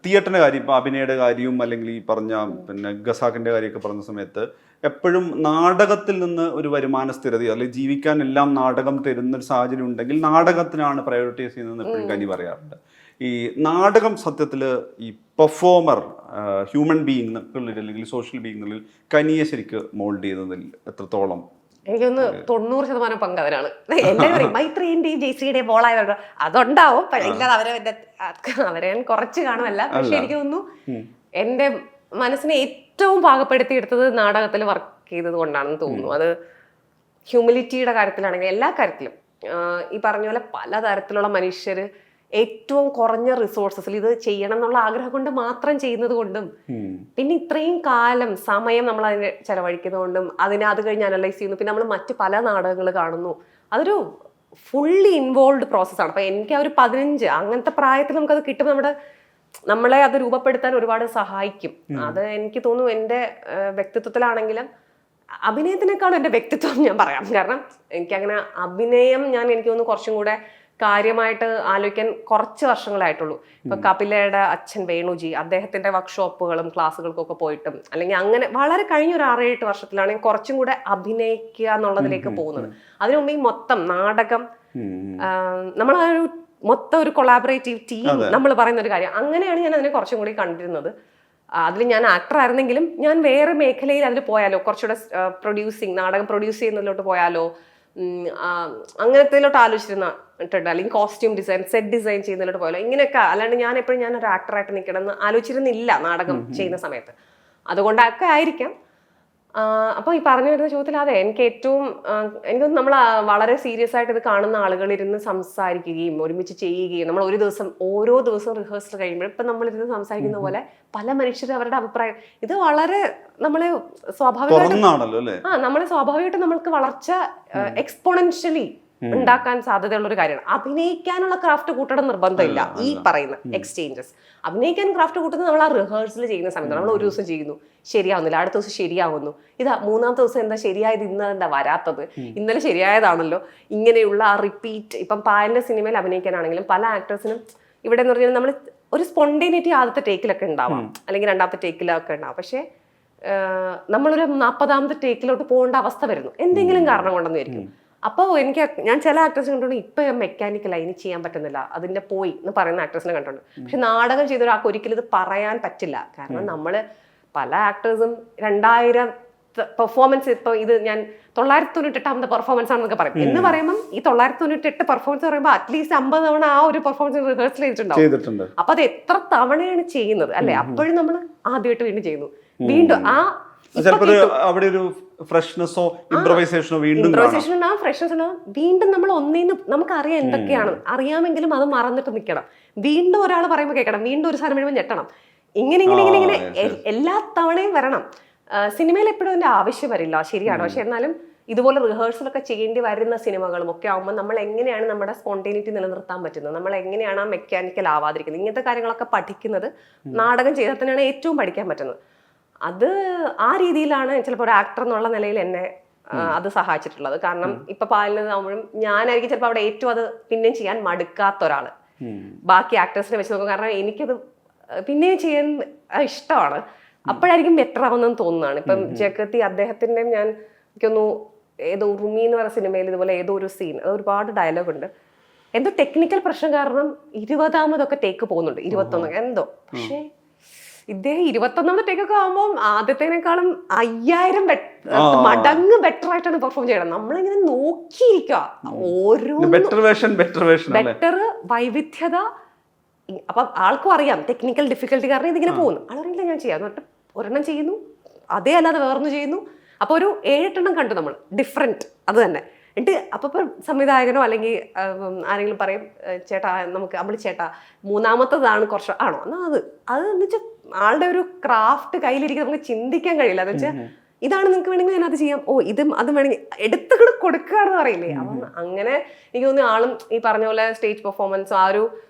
തിയേറ്ററിന്റെ കാര്യം, ഇപ്പൊ അഭിനയുടെ കാര്യവും അല്ലെങ്കിൽ ഈ പറഞ്ഞ പിന്നെ ഖസാക്കിന്റെ കാര്യമൊക്കെ പറഞ്ഞ സമയത്ത് എപ്പോഴും നാടകത്തിൽ നിന്ന് ഒരു വരുമാന സ്ഥിരതയോ അല്ലെങ്കിൽ ജീവിക്കാൻ എല്ലാം നാടകം തരുന്ന ഒരു സാഹചര്യം ഉണ്ടെങ്കിൽ നാടകത്തിനാണ് പ്രയോറിറ്റൈസ് ചെയ്യുന്നതെന്ന് എപ്പോഴും കനി പറയാറുണ്ട്. ഈ നാടകം സത്യത്തിൽ ഈ പെർഫോമർ ഹ്യൂമൻ ബീയിങ്ങുകളിൽ അല്ലെങ്കിൽ സോഷ്യൽ ബീയിങ്ങുകളിൽ കനിയെ ശരിക്ക് മോൾഡ് ചെയ്യുന്നതിൽ എത്രത്തോളം? എനിക്കൊന്ന് 90% പങ്ക് അവരാണ്. എല്ലാവരും പറയും മൈത്രിന്റെയും ജെയ്സിയുടെയും ബോളായവർ അതുണ്ടാവും, ഇല്ലാതെ അവരെ ഞാൻ കുറച്ച് കാണുമല്ല. പക്ഷെ എനിക്ക് തോന്നുന്നു എന്റെ മനസ്സിനെ ഏറ്റവും പാകപ്പെടുത്തിയെടുത്തത് നാടകത്തിൽ വർക്ക് ചെയ്തത് കൊണ്ടാണെന്ന് തോന്നുന്നു. അത് ഹ്യൂമിലിറ്റിയുടെ കാര്യത്തിലാണെങ്കിൽ എല്ലാ കാര്യത്തിലും ഈ പറഞ്ഞ പോലെ പലതരത്തിലുള്ള മനുഷ്യർ ഏറ്റവും കുറഞ്ഞ റിസോഴ്സസിൽ ഇത് ചെയ്യണം എന്നുള്ള ആഗ്രഹം കൊണ്ട് മാത്രം ചെയ്യുന്നത് കൊണ്ടും പിന്നെ ഇത്രയും കാലം സമയം നമ്മൾ അതിന് ചെലവഴിക്കുന്നത് കൊണ്ടും അത് കഴിഞ്ഞ് അനലൈസ് ചെയ്യുന്നു. പിന്നെ നമ്മൾ മറ്റ് പല നാടകങ്ങൾ കാണുന്നു. അതൊരു ഫുള്ളി ഇൻവോൾവ് പ്രോസസ്സാണ്. അപ്പൊ എനിക്ക് ആ ഒരു 15 അങ്ങനത്തെ പ്രായത്തിൽ നമുക്കത് കിട്ടുമ്പോൾ നമ്മളെ അത് രൂപപ്പെടുത്താൻ ഒരുപാട് സഹായിക്കും. അത് എനിക്ക് തോന്നുന്നു എൻ്റെ വ്യക്തിത്വത്തിലാണെങ്കിലും അഭിനയത്തിനേക്കാളും എൻ്റെ വ്യക്തിത്വം ഞാൻ പറയാം. കാരണം എനിക്കങ്ങനെ അഭിനയം എനിക്ക് തോന്നുന്നു കുറച്ചും കൂടെ കാര്യമായിട്ട് ആലോചിക്കാൻ കുറച്ച് വർഷങ്ങളായിട്ടുള്ളൂ. ഇപ്പൊ കപിലയുടെ അച്ഛൻ വേണുജി അദ്ദേഹത്തിന്റെ വർക്ക്ഷോപ്പുകളും ക്ലാസ്സുകൾക്കും ഒക്കെ പോയിട്ടും അല്ലെങ്കിൽ അങ്ങനെ വളരെ കഴിഞ്ഞ ഒരു 6-7 വർഷത്തിലാണ് കുറച്ചും കൂടെ അഭിനയിക്കുക എന്നുള്ളതിലേക്ക് പോകുന്നത്. അതിനു മുമ്പ് ഈ മൊത്തം നാടകം നമ്മൾ ആ ഒരു മൊത്തം ഒരു കൊളാബറേറ്റീവ് ടീം നമ്മൾ പറയുന്ന ഒരു കാര്യം, അങ്ങനെയാണ് ഞാൻ അതിനെ കുറച്ചും കൂടി കണ്ടിരുന്നത്. അതിൽ ഞാൻ ആക്ടർ ആയിരുന്നെങ്കിലും ഞാൻ വേറെ മേഖലയിൽ അതിൽ പോയാലോ, കുറച്ചുകൂടെ പ്രൊഡ്യൂസിങ് നാടകം പ്രൊഡ്യൂസ് ചെയ്യുന്നതിലോട്ട് പോയാലോ അങ്ങനത്തേലോട്ട് ആലോചിച്ചിരുന്നിട്ടുണ്ട്. അല്ലെങ്കിൽ കോസ്റ്റ്യൂം ഡിസൈൻ, സെറ്റ് ഡിസൈൻ ചെയ്യുന്നതിലോട്ട് പോയാലോ, ഇങ്ങനെയൊക്കെ. അല്ലാണ്ട് ഞാൻ എപ്പോഴും ഒരു ആക്ടറായിട്ട് നിൽക്കണം എന്ന് ആലോചിച്ചിരുന്നില്ല നാടകം ചെയ്യുന്ന സമയത്ത്. അതുകൊണ്ടൊക്കെ ആയിരിക്കാം. അപ്പോൾ ഈ പറഞ്ഞു വരുന്ന ചോദ്യത്തിൽ അതെ എനിക്ക് എനിക്കൊന്നും നമ്മൾ വളരെ സീരിയസ് ആയിട്ട് ഇത് കാണുന്ന ആളുകളിരുന്ന് സംസാരിക്കുകയും ഒരുമിച്ച് ചെയ്യുകയും നമ്മൾ ഓരോ ദിവസവും റിഹേഴ്സൽ കഴിയുമ്പോൾ ഇപ്പം നമ്മളിരുന്ന് സംസാരിക്കുന്ന പോലെ പല മനുഷ്യരും അവരുടെ അഭിപ്രായം ഇത് വളരെ നമ്മളെ സ്വാഭാവികമായിട്ട് നമ്മൾക്ക് വളർച്ച എക്സ്പോണൻഷ്യലി ഉണ്ടാക്കാൻ സാധ്യതയുള്ള ഒരു കാര്യമാണ്. അഭിനയിക്കാനുള്ള ക്രാഫ്റ്റ് കൂട്ടണം നിർബന്ധമില്ല. ഈ പറയുന്ന എക്സ്ചേഞ്ചസ് അഭിനയിക്കാൻ ക്രാഫ്റ്റ് കൂട്ടുന്നത് നമ്മൾ ആ റിഹേഴ്സൽ ചെയ്യുന്ന സമയത്ത് നമ്മൾ ഒരു ദിവസം ചെയ്യുന്നു, ശരിയാവുന്നില്ല, അടുത്ത ദിവസം ശരിയാവുന്നു, മൂന്നാമത്തെ ദിവസം എന്താ ശരിയായത്, ഇന്ന് എന്താ വരാത്തത്, ഇന്നലെ ശരിയായതാണല്ലോ, ഇങ്ങനെയുള്ള ആ റിപ്പീറ്റ്. ഇപ്പം പായലിന്റെ സിനിമയിൽ അഭിനയിക്കാനാണെങ്കിലും പല ആക്ടേഴ്സിനും ഇവിടെ എന്ന് പറഞ്ഞാൽ നമ്മൾ ഒരു സ്പോണ്ടേനിറ്റി ആദ്യത്തെ ടേക്കിലൊക്കെ ഉണ്ടാവാം, അല്ലെങ്കിൽ രണ്ടാമത്തെ ടേക്കിലൊക്കെ ഉണ്ടാവും. പക്ഷേ നമ്മളൊരു 40ാമത്തെ ടേക്കിലോട്ട് പോകേണ്ട അവസ്ഥ വരുന്നു, എന്തെങ്കിലും കാരണം കൊണ്ടെന്ന് വിചാരിക്കും. അപ്പോൾ ഞാൻ ചില ആക്ടേഴ്സിനെ കണ്ടിട്ടുണ്ട് ഇപ്പൊ മെക്കാനിക്കലായി ഇനി ചെയ്യാൻ പറ്റുന്നില്ല, അതിന്റെ പോയി എന്ന് പറയുന്ന ആക്ടേഴ്സിനെ കണ്ടിട്ടുണ്ട്. പക്ഷെ നാടകം ചെയ്ത ഒരാൾക്ക് ഒരിക്കലും ഇത് പറയാൻ പറ്റില്ല. കാരണം നമ്മള് പല ആക്ടേഴ്സും 2000 പെർഫോമൻസ്, ഇപ്പൊ ഇത് ഞാൻ 998ാമത്തെ പെർഫോമൻസ് ആണെന്നൊക്കെ പറയും. എന്ന് പറയുമ്പോൾ ഈ 998 പെർഫോമൻസ് പറയുമ്പോൾ അറ്റ്ലീസ്റ്റ് 50 തവണ ആ ഒരു പെർഫോമൻസ് റിഹേഴ്സൽ ചെയ്തിട്ടുണ്ടാവും. അപ്പൊ അത് എത്ര തവണയാണ് ചെയ്യുന്നത് അല്ലെ? അപ്പോഴും നമ്മൾ ആദ്യമായിട്ട് വീണ്ടും ചെയ്യുന്നു, വീണ്ടും അവിടെ ഒരു ഫ്രഷ്നെസ്സോ ഇംപ്രവൈസേഷനോ വീണ്ടും നമ്മൾ ഒന്നേന്ന് നമുക്കറിയാം എന്തൊക്കെയാണ് അറിയാമെങ്കിലും അത് മറന്നിട്ട് നിൽക്കണം. വീണ്ടും ഒരാൾ പറയുമ്പോൾ കേൾക്കണം, വീണ്ടും ഒരു സാധനം കഴിയുമ്പോൾ ഞെട്ടണം. ഇങ്ങനെ എല്ലാ തവണയും വരണം. സിനിമയിൽ എപ്പോഴും അതിന്റെ ആവശ്യം വരില്ല, ശരിയാണ്. പക്ഷെ എന്നാലും ഇതുപോലെ റിഹേഴ്സലൊക്കെ ചെയ്യേണ്ടി വരുന്ന സിനിമകളും ഒക്കെ ആകുമ്പോൾ നമ്മൾ എങ്ങനെയാണ് നമ്മുടെ സ്പോണ്ടേനിറ്റി നിലനിർത്താൻ പറ്റുന്നത്, നമ്മൾ എങ്ങനെയാണ് ആ മെക്കാനിക്കൽ ആവാതിരിക്കുന്നത്, ഇങ്ങനത്തെ കാര്യങ്ങളൊക്കെ പഠിക്കുന്നത് നാടകം ചെയ്താൽ തന്നെയാണ് ഏറ്റവും പഠിക്കാൻ പറ്റുന്നത്. അത് ആ രീതിയിലാണ് ചിലപ്പോൾ ഒരു ആക്ടർ എന്നുള്ള നിലയിൽ എന്നെ അത് സഹായിച്ചിട്ടുള്ളത്. കാരണം ഇപ്പൊ പാലിനാകുമ്പോഴും ഞാനായിരിക്കും ചിലപ്പോൾ അവിടെ ഏറ്റവും അത് പിന്നെയും ചെയ്യാൻ മടുക്കാത്ത ഒരാള് ബാക്കി ആക്ടേഴ്സിനെ വെച്ച് നോക്കും. കാരണം എനിക്കത് പിന്നെയും ചെയ്യാൻ ഇഷ്ടമാണ്, അപ്പോഴായിരിക്കും ബെറ്റർ ആവുന്നതെന്ന് തോന്നുന്നതാണ്. ഇപ്പം ജഗതി അദ്ദേഹത്തിന്റെ എനിക്കൊന്നു ഏതോ റുമി എന്ന് പറയുന്ന സിനിമയിൽ ഇതുപോലെ ഏതോ ഒരു സീൻ, അത് ഒരുപാട് ഡയലോഗ് ഉണ്ട്, എന്തോ ടെക്നിക്കൽ പ്രശ്നം കാരണം 20ാമതൊക്കെ ടേക്ക് പോകുന്നുണ്ട്, 21 എന്തോ. പക്ഷേ ഇദ്ദേഹം 21ാമത്തെ ടേക്കൊക്കെ ആകുമ്പോൾ ആദ്യത്തേനേക്കാളും 5000 മടങ്ങ് ബെറ്റർ ആയിട്ടാണ് പെർഫോം ചെയ്യണം. നമ്മളിങ്ങനെ നോക്കിയിരിക്കുക, ഓരോ ബെറ്റർ വൈവിധ്യത. അപ്പൊ ആൾക്കും അറിയാം ടെക്നിക്കൽ ഡിഫിക്കൽട്ടി കാരണം ഇതിങ്ങനെ പോകുന്നു, ആളറിയില്ല ഞാൻ ചെയ്യാം എന്നിട്ട് ഒരെണ്ണം ചെയ്യുന്നു, അതേ അല്ലാതെ വേറൊന്നും ചെയ്യുന്നു. അപ്പൊ ഒരു 7-8 എണ്ണം കണ്ടു നമ്മൾ ഡിഫറെന്റ്. അത് തന്നെ എന്നിട്ട് അപ്പോൾ സംവിധായകനോ അല്ലെങ്കിൽ ആരെങ്കിലും പറയും ചേട്ടാ നമുക്ക് അമ്പിളി ചേട്ടാ മൂന്നാമത്തതാണ് കുറച്ച് ആണോ എന്നാൽ എന്ന് വെച്ചാൽ ആളുടെ ഒരു ക്രാഫ്റ്റ് കയ്യിലിരിക്കും, നമുക്ക് ചിന്തിക്കാൻ കഴിയില്ല. എന്ന് വെച്ചാൽ ഇതാണ് നിങ്ങൾക്ക് വേണമെങ്കിൽ ഞാൻ അത് ചെയ്യാം, ഇതും അതും വേണമെങ്കിൽ എടുത്തുകൂടെ കൊടുക്കുകയാണെന്ന് പറയില്ലേ. അപ്പം അങ്ങനെ എനിക്ക് തോന്നുന്നു ആളും ഈ പറഞ്ഞ പോലെ സ്റ്റേജ് പെർഫോമൻസ് ആ ഒരു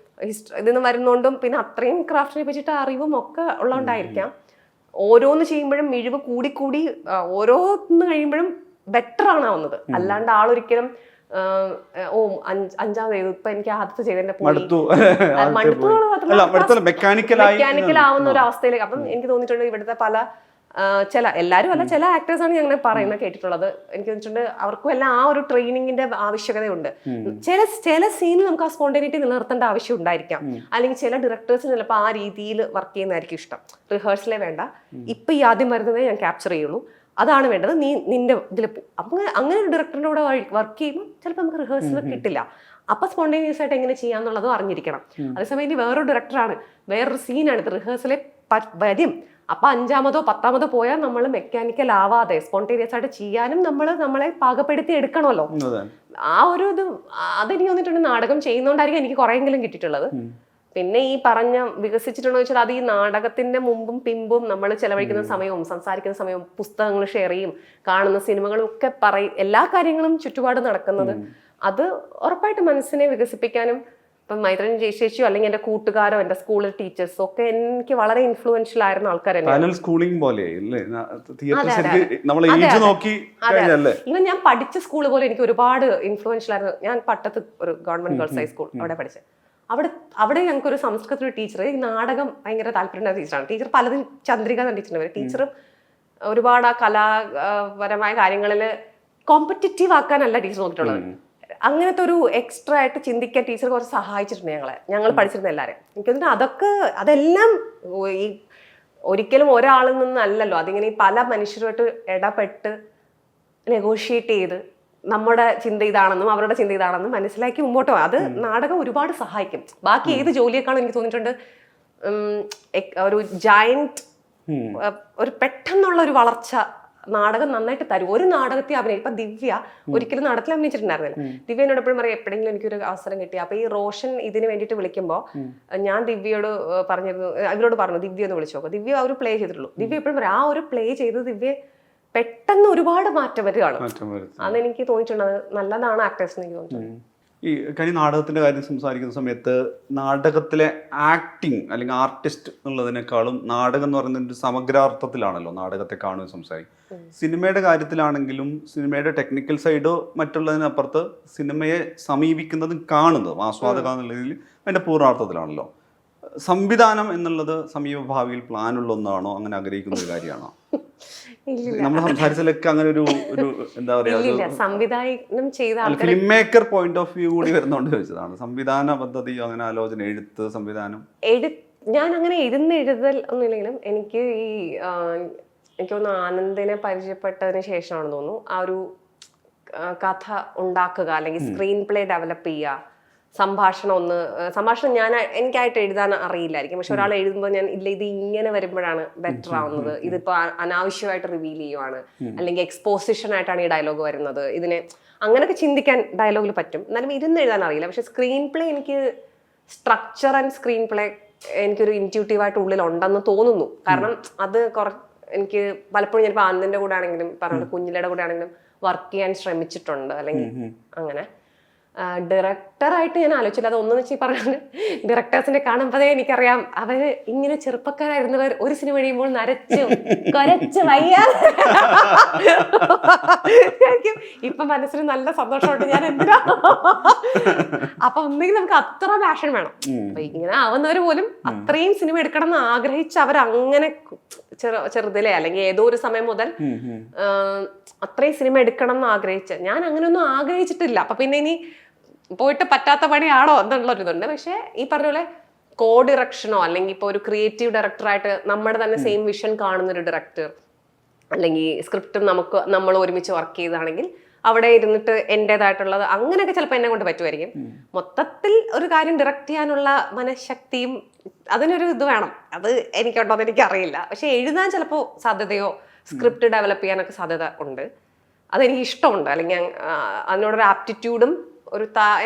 ഇതിൽ നിന്ന് വരുന്നോണ്ടും പിന്നെ അത്രയും ക്രാഫ്റ്റിനെ പറ്റിയിട്ട് അറിവും ഒക്കെ ഉള്ളതുകൊണ്ടായിരിക്കാം ഓരോന്ന് ചെയ്യുമ്പോഴും മിഴിവ് കൂടി ഓരോന്ന് കഴിയുമ്പോഴും ബെറ്റർ ആണ് ആവുന്നത്. അല്ലാണ്ട് ആളൊരിക്കലും അഞ്ചാമത് ഇപ്പൊ എനിക്ക് ആദ്യത്തെ ചെയ്തതിന്റെ മെക്കാനിക്കൽ ആവുന്ന ഒരു അവസ്ഥയിലേക്ക്. അപ്പം എനിക്ക് തോന്നിയിട്ടുണ്ട് ഇവിടുത്തെ പല എല്ലാവരും അല്ല, ചില ആക്ടേഴ്സാണ് ഞാൻ അങ്ങനെ പറയുന്നത് കേട്ടിട്ടുള്ളത്. എനിക്ക് തോന്നിയിട്ടുണ്ട് അവർക്കും എല്ലാം ആ ഒരു ട്രെയിനിങ്ങിന്റെ ആവശ്യകതയുണ്ട്. ചില സീനിൽ നമുക്ക് ആ സ്പോണ്ടേനിറ്റി നിലനിർത്തേണ്ട ആവശ്യം ഉണ്ടായിരിക്കാം, അല്ലെങ്കിൽ ചില ഡയറക്ടേഴ്സിന് ചിലപ്പോൾ ആ രീതിയിൽ വർക്ക് ചെയ്യുന്നതായിരിക്കും ഇഷ്ടം. റിഹേഴ്സലേ വേണ്ട, ഇപ്പൊ ഈ ആദ്യം വരുന്നതേ ഞാൻ ക്യാപ്ചർ ചെയ്യുള്ളൂ, അതാണ് വേണ്ടത്, നീ നിന്റെ ഇതിൽ പോകും. അപ്പൊ അങ്ങനെ ഒരു ഡയറക്ടറിന്റെ കൂടെ വർക്ക് ചെയ്യുമ്പോൾ ചിലപ്പോൾ നമുക്ക് റിഹേഴ്സൽ കിട്ടില്ല. അപ്പൊ സ്പോണ്ടേനിയസ് ആയിട്ട് എങ്ങനെ ചെയ്യാന്നുള്ളതും അറിഞ്ഞിരിക്കണം. അതേസമയം ഇനി വേറൊരു ഡയറക്ടറാണ്, വേറൊരു സീനാണ്, റിഹേഴ്സലെ വരും, അപ്പൊ അഞ്ചാമതോ പത്താമതോ പോയാൽ നമ്മൾ മെക്കാനിക്കൽ ആവാതെ സ്പോണ്ടേനിയസ് ആയിട്ട് ചെയ്യാനും നമ്മളെ പാകപ്പെടുത്തി എടുക്കണമല്ലോ. ആ ഒരു ഇത് അതെനിക്ക് തോന്നിയിട്ടുണ്ട് നാടകം ചെയ്യുന്നോണ്ടായിരിക്കും എനിക്ക് കുറെയെങ്കിലും കിട്ടിയിട്ടുള്ളത്. പിന്നെ ഈ പറഞ്ഞ വികസിച്ചിട്ടുണ്ടോ വെച്ചാൽ അത് ഈ നാടകത്തിന്റെ മുമ്പും പിമ്പും നമ്മൾ ചെലവഴിക്കുന്ന സമയവും സംസാരിക്കുന്ന സമയവും പുസ്തകങ്ങൾ ഷെയർ ചെയ്യും, കാണുന്ന സിനിമകളും ഒക്കെ എല്ലാ കാര്യങ്ങളും ചുറ്റുപാട് നടക്കുന്നത് അത് ഉറപ്പായിട്ട് മനസ്സിനെ വികസിപ്പിക്കാനും. ഇപ്പം മൈത്രൻ ജയശേഷിയോ അല്ലെങ്കിൽ എന്റെ കൂട്ടുകാരോ എന്റെ സ്കൂളിൽ ടീച്ചേഴ്സോ ഒക്കെ എനിക്ക് വളരെ ഇൻഫ്ലുവൻഷ്യൽ ആയിരുന്ന ആൾക്കാർ ഇവൻ ഞാൻ പഠിച്ച സ്കൂൾ പോലെ എനിക്ക് ഒരുപാട് ഇൻഫ്ലുവൻഷ്യൽ ആയിരുന്നു. ഞാൻ പട്ടത്ത് ഒരു ഗവൺമെന്റ് ഗേൾസ് ഹൈസ്കൂൾ അവിടെ പഠിച്ചത്. അവിടെ ഞങ്ങൾക്കൊരു സംസ്കൃത ടീച്ചർ, ഈ നാടകം ഭയങ്കര താല്പര്യമുള്ള ടീച്ചറാണ്. ടീച്ചർ പലതും ചന്ദ്രിക എന്ന ടീച്ചറിന് ടീച്ചറും ഒരുപാട് ആ കലാപരമായ കാര്യങ്ങളിൽ കോമ്പറ്റിറ്റീവ് ആക്കാനല്ല ടീച്ചർ നോക്കിയിട്ടുള്ളത്. അങ്ങനത്തെ ഒരു എക്സ്ട്രാ ആയിട്ട് ചിന്തിക്കാൻ ടീച്ചർ കുറച്ച് സഹായിച്ചിട്ടുണ്ട് ഞങ്ങൾ പഠിച്ചിരുന്ന എല്ലാവരും. എനിക്ക് തോന്നുന്നു അതെല്ലാം ഈ ഒരിക്കലും ഒരാളിൽ നിന്നല്ലല്ലോ, അതിങ്ങനെ പല മനുഷ്യരുമായിട്ട് ഇടപെട്ട് നെഗോഷിയേറ്റ് ചെയ്ത് നമ്മുടെ ചിന്ത ഇതാണെന്നും അവരുടെ ചിന്ത ഇതാണെന്നും മനസ്സിലാക്കി മുമ്പോട്ട് പോകാം. അത് നാടകം ഒരുപാട് സഹായിക്കും. ബാക്കി ഏത് ജോലിയേക്കാളും എനിക്ക് തോന്നിയിട്ടുണ്ട് ഒരു ജയന്റ് ഒരു പെട്ടെന്നുള്ള ഒരു വളർച്ച നാടകം നന്നായിട്ട് തരും. ഒരു നാടകത്തെ അഭിനയിക്കും. ഇപ്പൊ ദിവ്യ ഒരിക്കലും നാടകത്തിൽ അഭിനയിച്ചിട്ടുണ്ടായിരുന്നില്ല. ദിവ്യ എന്നോട് എപ്പോഴും പറയും എപ്പോഴെങ്കിലും എനിക്കൊരു അവസരം കിട്ടി. അപ്പൊ ഈ റോഷൻ ഇതിന് വേണ്ടിയിട്ട് വിളിക്കുമ്പോൾ ഞാൻ ദിവ്യയോട് പറഞ്ഞിരുന്നു, ഇവരോട് പറഞ്ഞു ദിവ്യ ഒന്ന് വിളിച്ചു നോക്കും. ദിവ്യ ആ ഒരു പ്ലേ ചെയ്തിട്ടുള്ളൂ. ദിവ്യ എപ്പോഴും പറയും ആ ഒരു പ്ലേ ചെയ്ത് ദിവ്യ പെട്ടെന്ന് ഒരുപാട് മാറ്റം വരികയാണ്. അതെനിക്ക് തോന്നിയിട്ടുണ്ട് നല്ലതാണ് ആക്ടേഴ്സിന് എനിക്ക് തോന്നിയിട്ടുണ്ട്. ഈ കഴിഞ്ഞ നാടകത്തിന്റെ കാര്യം സംസാരിക്കുന്ന സമയത്ത് നാടകത്തിലെ ആക്ടിങ് അല്ലെങ്കിൽ ആർട്ടിസ്റ്റ് എന്നുള്ളതിനേക്കാളും നാടകം എന്ന് പറയുന്ന ഒരു സമഗ്രാർത്ഥത്തിലാണല്ലോ നാടകത്തെ കാണുക സംസാരിക്കും. സിനിമയുടെ കാര്യത്തിലാണെങ്കിലും സിനിമയുടെ ടെക്നിക്കൽ സൈഡോ മറ്റുള്ളതിനപ്പുറത്ത് സിനിമയെ സമീപിക്കുന്നതും കാണുന്നതും ആസ്വാദക എന്നുള്ളതിൽ അതിന്റെ പൂർണ്ണാർത്ഥത്തിലാണല്ലോ. സംവിധാനം എന്നുള്ളത് സമീപഭാവിയിൽ പ്ലാനുള്ള ഒന്നാണോ, അങ്ങനെ ആഗ്രഹിക്കുന്ന ഒരു കാര്യമാണോ? നമ്മൾ സംസാരിച്ചതിലൊക്കെ അങ്ങനെ ഒരു എന്താ പറയാ സംവിധാനം ചെയ്ത film maker point of view കൂടി വരുന്നോണ്ട് ചോദിച്ചതാണ്. സംവിധാന പദ്ധതിയോ അങ്ങനെ ആലോചന, എഴുത്ത്, സംവിധാനം? ഞാൻ അങ്ങനെ എഴുതൽ ഒന്നുമില്ലെങ്കിലും എനിക്ക് എനിക്ക് തോന്നുന്നു ആനന്ദിനെ പരിചയപ്പെട്ടതിന് ശേഷമാണെന്ന് തോന്നുന്നു ആ ഒരു കഥ ഉണ്ടാക്കുക അല്ലെങ്കിൽ സ്ക്രീൻ പ്ലേ ഡെവലപ്പ് ചെയ്യുക, സംഭാഷണം എനിക്കായിട്ട് എഴുതാൻ അറിയില്ലായിരിക്കും. പക്ഷെ ഒരാൾ എഴുതുമ്പോൾ ഞാൻ ഇല്ല ഇത് ഇങ്ങനെ വരുമ്പോഴാണ് ബെറ്റർ ആവുന്നത്, ഇതിപ്പോ അനാവശ്യമായിട്ട് റിവീൽ ചെയ്യുവാണ്, അല്ലെങ്കിൽ എക്സ്പോസിഷൻ ആയിട്ടാണ് ഈ ഡയലോഗ് വരുന്നത്, ഇതിനെ അങ്ങനെയൊക്കെ ചിന്തിക്കാൻ ഡയലോഗിൽ പറ്റും. എന്നാലും ഇരുന്ന് എഴുതാൻ അറിയില്ല. പക്ഷെ സ്ക്രീൻ പ്ലേ എനിക്ക് സ്ട്രക്ചർ ആൻഡ് സ്ക്രീൻ പ്ലേ എനിക്കൊരു ഇൻറ്റ്യൂട്ടീവായിട്ട് ഉള്ളിൽ ഉണ്ടെന്ന് തോന്നുന്നു. കാരണം അത് എനിക്ക് പലപ്പോഴും ഞാനിപ്പോൾ ആനന്ദിന്റെ കൂടെ ആണെങ്കിലും പറഞ്ഞിട്ട് കുഞ്ഞിലയുടെ കൂടെ ആണെങ്കിലും വർക്ക് ചെയ്യാൻ ശ്രമിച്ചിട്ടുണ്ട്. അല്ലെങ്കിൽ അങ്ങനെ ഡയറക്ടറായിട്ട് ഞാൻ ആലോചിച്ചില്ല. അത് ഒന്നെന്ന് വെച്ചാൽ പറഞ്ഞാൽ ഡയറക്ടേഴ്സിനെ കാണുമ്പോഴേ എനിക്കറിയാം അവര് ഇങ്ങനെ ചെറുപ്പക്കാരായിരുന്നവർ ഒരു സിനിമ കഴിയുമ്പോൾ കൊരച്ച് വയ്യാതെ ഇപ്പൊ മനസ്സിന് നല്ല സന്തോഷമുണ്ട്. ഞാൻ എന്തിനാ അപ്പൊ ഒന്നെങ്കിൽ നമുക്ക് അത്ര പാഷൻ വേണം. അപ്പൊ ഇങ്ങനെ ആവുന്നവര് പോലും അത്രയും സിനിമ എടുക്കണം എന്ന് ആഗ്രഹിച്ച് അവരങ്ങനെ ചെറുതിലെ അല്ലെങ്കിൽ ഏതോ ഒരു സമയം മുതൽ അത്രയും സിനിമ എടുക്കണം എന്ന് ആഗ്രഹിച്ച ഞാൻ അങ്ങനെയൊന്നും ആഗ്രഹിച്ചിട്ടില്ല. അപ്പൊ പിന്നെ ഇനി പോയിട്ട് പറ്റാത്ത പണിയാണോ എന്നുള്ളൊരിതുണ്ട്. പക്ഷെ ഈ പറഞ്ഞ പോലെ കോ ഡിറക്ഷനോ അല്ലെങ്കിൽ ഇപ്പോൾ ഒരു ക്രിയേറ്റീവ് ഡയറക്ടറായിട്ട് നമ്മുടെ തന്നെ സെയിം വിഷൻ കാണുന്നൊരു ഡയറക്ടർ അല്ലെങ്കിൽ സ്ക്രിപ്റ്റും നമ്മൾ ഒരുമിച്ച് വർക്ക് ചെയ്താണെങ്കിൽ അവിടെ ഇരുന്നിട്ട് എൻ്റെതായിട്ടുള്ളത് അങ്ങനെയൊക്കെ ചിലപ്പോൾ എന്നെ കൊണ്ട് പറ്റുമായിരിക്കും. മൊത്തത്തിൽ ഒരു കാര്യം ഡയറക്റ്റ് ചെയ്യാനുള്ള മനഃശക്തിയും അതിനൊരു ഇത് വേണം. അത് എനിക്കുണ്ടോ എന്ന് എനിക്കറിയില്ല. പക്ഷെ എഴുതാൻ ചിലപ്പോൾ സാധ്യതയോ സ്ക്രിപ്റ്റ് ഡെവലപ്പ് ചെയ്യാനൊക്കെ സാധ്യത ഉണ്ട്. അതെനിക്ക് ഇഷ്ടമുണ്ട്, അല്ലെങ്കിൽ അതിനോടൊരു ആപ്റ്റിറ്റ്യൂഡും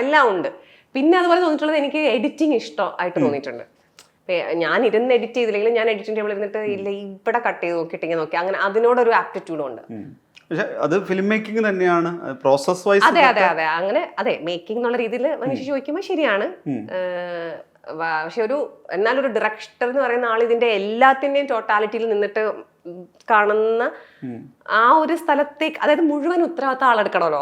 എല്ലാം ഉണ്ട്. പിന്നെ അതുപോലെ തോന്നിയിട്ടുള്ളത് എനിക്ക് എഡിറ്റിംഗ് ഇഷ്ടമായിട്ട് തോന്നിയിട്ടുണ്ട്. ഞാൻ ഇരുന്ന് എഡിറ്റ് ചെയ്തില്ലെങ്കിലും ഞാൻ എഡിറ്റിംഗ് ടേബിൾ ഇരുന്നിട്ട് ഇല്ല ഇവിടെ കട്ട് ചെയ്ത് നോക്കിയിട്ട് നോക്കി, അങ്ങനെ അതിനോടൊരു ആപ്റ്റിറ്റ്യൂഡും ഉണ്ട്. പക്ഷെ അത് ഫിലിം മേക്കിംഗ് തന്നെയാണ്, പ്രോസസ് വൈസ്. അതെ അതെ അതെ, അങ്ങനെ അതെ, മേക്കിംഗ് എന്നുള്ള രീതിയിൽ മനുഷ്യ ചോദിക്കുമ്പോൾ ശരിയാണ്. പക്ഷെ എന്നാലൊരു ഡയറക്ടർ എന്ന് പറയുന്ന ആൾ ഇതിന്റെ എല്ലാത്തിന്റെയും ടോട്ടാലിറ്റിയിൽ നിന്നിട്ട് കാണുന്ന ആ ഒരു സ്ഥലത്തേക്ക്, അതായത് മുഴുവൻ ഉത്തരവാദിത്തം ആളെടുക്കണമല്ലോ.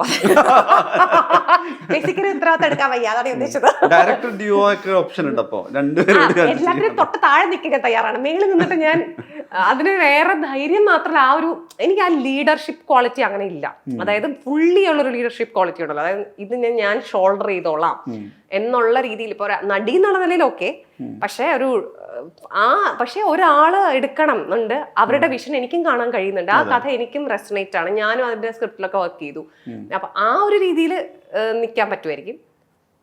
ബേസിക്കലി ഉത്തരവാദിത്തം എടുക്കാൻ വയ്യ, അതാണ് ഉദ്ദേശിച്ചത്. ഡയറക്ടർ ഡ്യുവോ ഒക്കെ ഓപ്ഷൻ ഉണ്ട്. അപ്പോ എല്ലാത്തിനും തൊട്ട് താഴെ നിൽക്കാൻ തയ്യാറാണ്. മേളിൽ നിന്നിട്ട് ഞാൻ അതിന് വേറെ ധൈര്യം മാത്രമല്ല, എനിക്ക് ആ ലീഡർഷിപ്പ് ക്വാളിറ്റി അങ്ങനെ ഇല്ല. അതായത് ഫുള്ളി ഉള്ളൊരു ലീഡർഷിപ്പ് ക്വാളിറ്റി ഉണ്ടല്ലോ, അതായത് ഇത് ഞാൻ ഷോൾഡർ ചെയ്തോളാം എന്നുള്ള രീതിയിൽ. ഇപ്പൊ നടി എന്നുള്ള നിലയിൽ ഓക്കെ, പക്ഷെ ഒരാള് എടുക്കണം എന്നുണ്ട്, അവരുടെ വിഷൻ എനിക്കും കാണാൻ കഴിയുന്നുണ്ട്, ആ കഥ എനിക്കും റെസണേറ്റ് ആണ്, ഞാനും അതിന്റെ സ്ക്രിപ്റ്റിലൊക്കെ വർക്ക് ചെയ്തു. അപ്പൊ ആ ഒരു രീതിയിൽ നിൽക്കാൻ പറ്റുമായിരിക്കും.